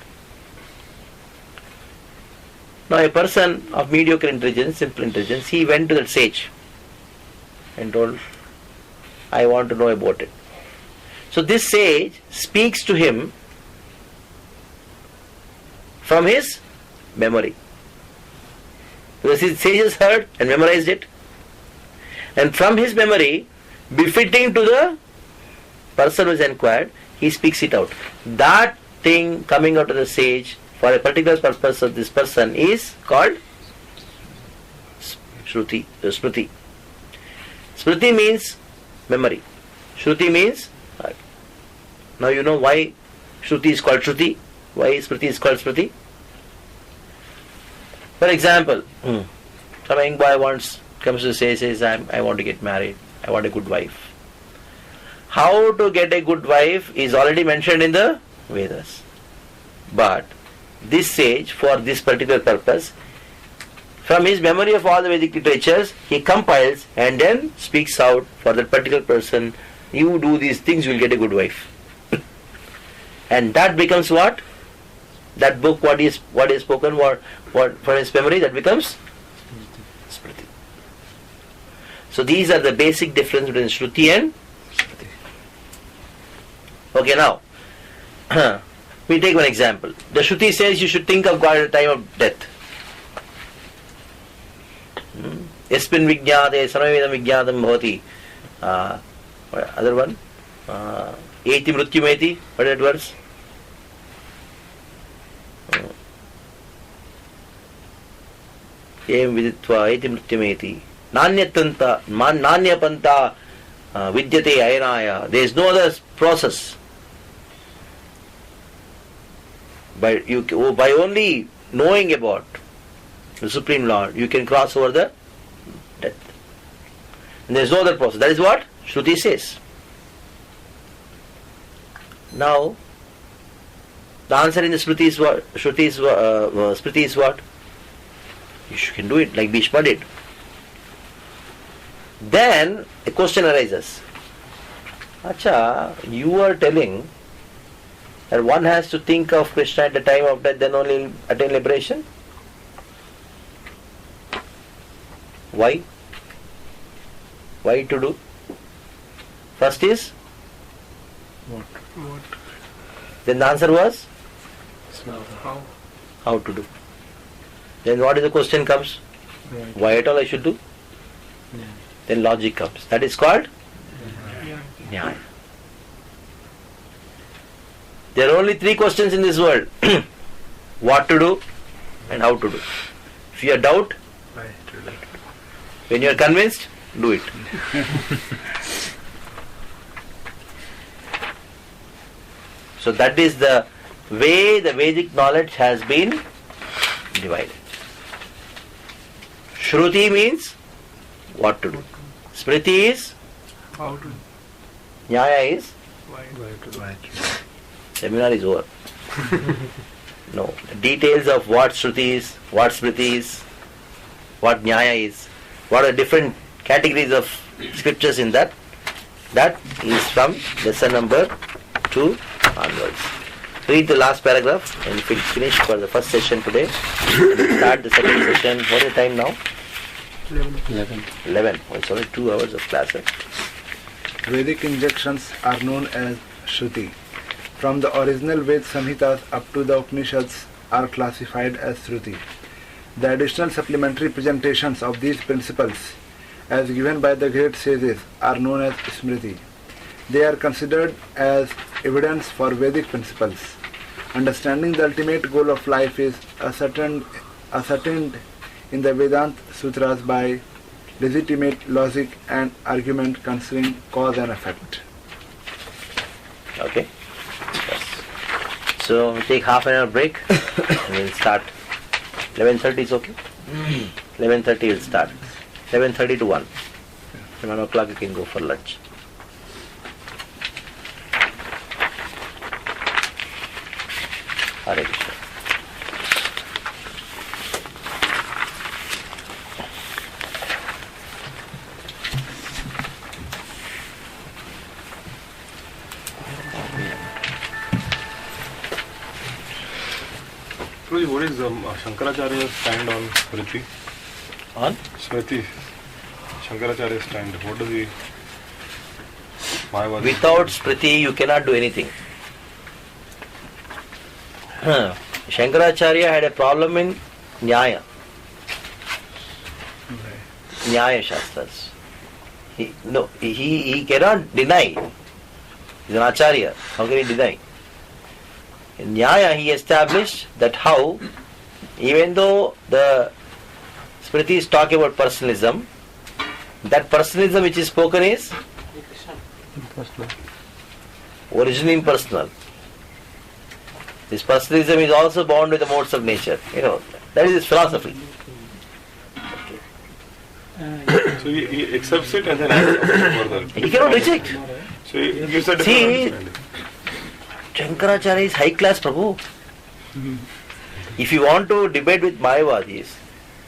Now a person of mediocre intelligence, simple intelligence, he went to that sage and told, I want to know about it. So this sage speaks to him from his memory. Because his sage has heard and memorized it. And from his memory, befitting to the person who is inquired, he speaks it out. That thing coming out of the sage for a particular purpose of this person is called Shruti, Smriti. Smriti means memory. Shruti means heart. Now you know why Shruti is called Shruti, why Smriti is called Smriti. For example, some young boy comes to says, I want to get married, I want a good wife. How to get a good wife is already mentioned in the Vedas. But this sage, for this particular purpose, from his memory of all the Vedic literatures, he compiles and then speaks out for that particular person. You do these things, you will get a good wife. And that becomes what? That book, what is spoken, what for his memory, that becomes Smriti. So these are the basic difference between Shruti and Smriti. Okay, now we take one example. The Shruti says you should think of God at the time of death. Yasmin vijñāte sarvavedam vijñātam bhavati. Other one? Eti mrutyumeti. What is that verse? Em viditva eti mrityameti. Nanyapanta vidyate ayanaya. There is no other process. By only knowing about the Supreme Lord, you can cross over the death. And there is no other process. That is what Shruti says. Now, the answer in the Smriti is what? Smriti is what? You can do it like Bhishma did. Then a question arises. Acha, you are telling that one has to think of Krishna at the time of death, then only attain liberation? Why? Why to do? First is? What? Then the answer was? How? How to do. Then what is the question comes? Why at all I should do? Then logic comes. That is called? Nyaya. There are only three questions in this world. What to do and how to do. If you have doubt, when you are convinced, do it. So that is the way the Vedic knowledge has been divided. Shruti means what to do. Smriti is How to? Nyaya is Why? seminar is over. No. The details of what Shruti is, what Smriti is, what Nyaya is, what are different categories of scriptures in that is from lesson number 2 onwards. Read the last paragraph and we'll finish for the first session today. We'll start the second session. What is the time now? 11. Oh, it's only 2 hours of class. Vedic injections are known as Shruti. From the original Ved Samhitas up to the Upanishads are classified as Shruti. The additional supplementary presentations of these principles, as given by the great sages, are known as Smriti. They are considered as evidence for Vedic principles. Understanding the ultimate goal of life is ascertained in the Vedanta Sutras by legitimate logic and argument concerning cause and effect. Okay. Yes. So we take half an hour break and we'll start. 11:30 is okay? 11:30 we'll start. 11:30 to 1. 1 o'clock you can go for lunch. Hare Krishna. What is Shankaracharya's stand on Smriti? On? Smriti. Shankaracharya's stand. What does he? Without Smriti you cannot do anything. Shankaracharya had a problem in Nyaya. Nyaya Shastras. He cannot deny. He's an Acharya. How can he deny? In Nyaya he established that how, even though the Smritis talk about personalism, that personalism which is spoken is originally impersonal. This personalism is also bound with the modes of nature. That is his philosophy. So he accepts it and then asks further. He cannot reject. So he gives a different understanding. Shankaracharya is high class Prabhu. If you want to debate with Mayavadis,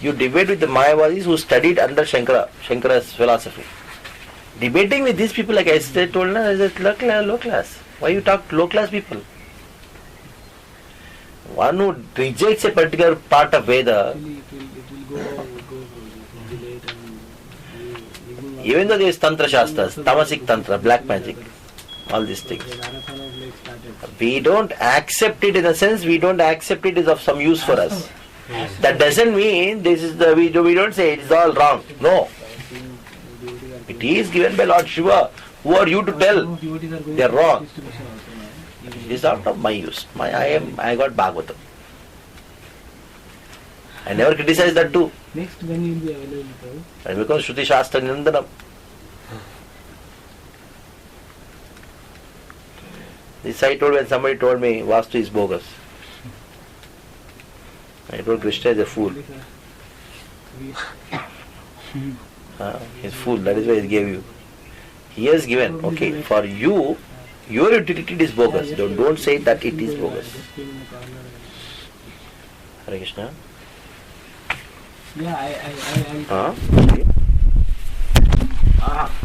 you debate with the Mayavadis who studied under Shankara's philosophy. Debating with these people, like I said, told na, is low class. Why you talk to low class people? One who rejects a particular part of Veda, even though there is Tantra Shastras, Tamasic Tantra, black magic, all these things, we don't accept it in a sense, we don't accept it is of some use for us. That doesn't mean this is we don't say it is all wrong. No. It is given by Lord Shiva. Who are you to tell they are wrong? It is not of my use. I got Bhagavatam. I never criticize that too. Next, when you will be available, Prabhu? And because Shruti Shastra Nindanam. This I told when somebody told me Vastu is bogus. I told Krishna is a fool. He's a fool, that is why he gave you. He has given, okay, for you, your utility is bogus. Don't say that it is bogus. Hare Krishna. Yeah, I Okay.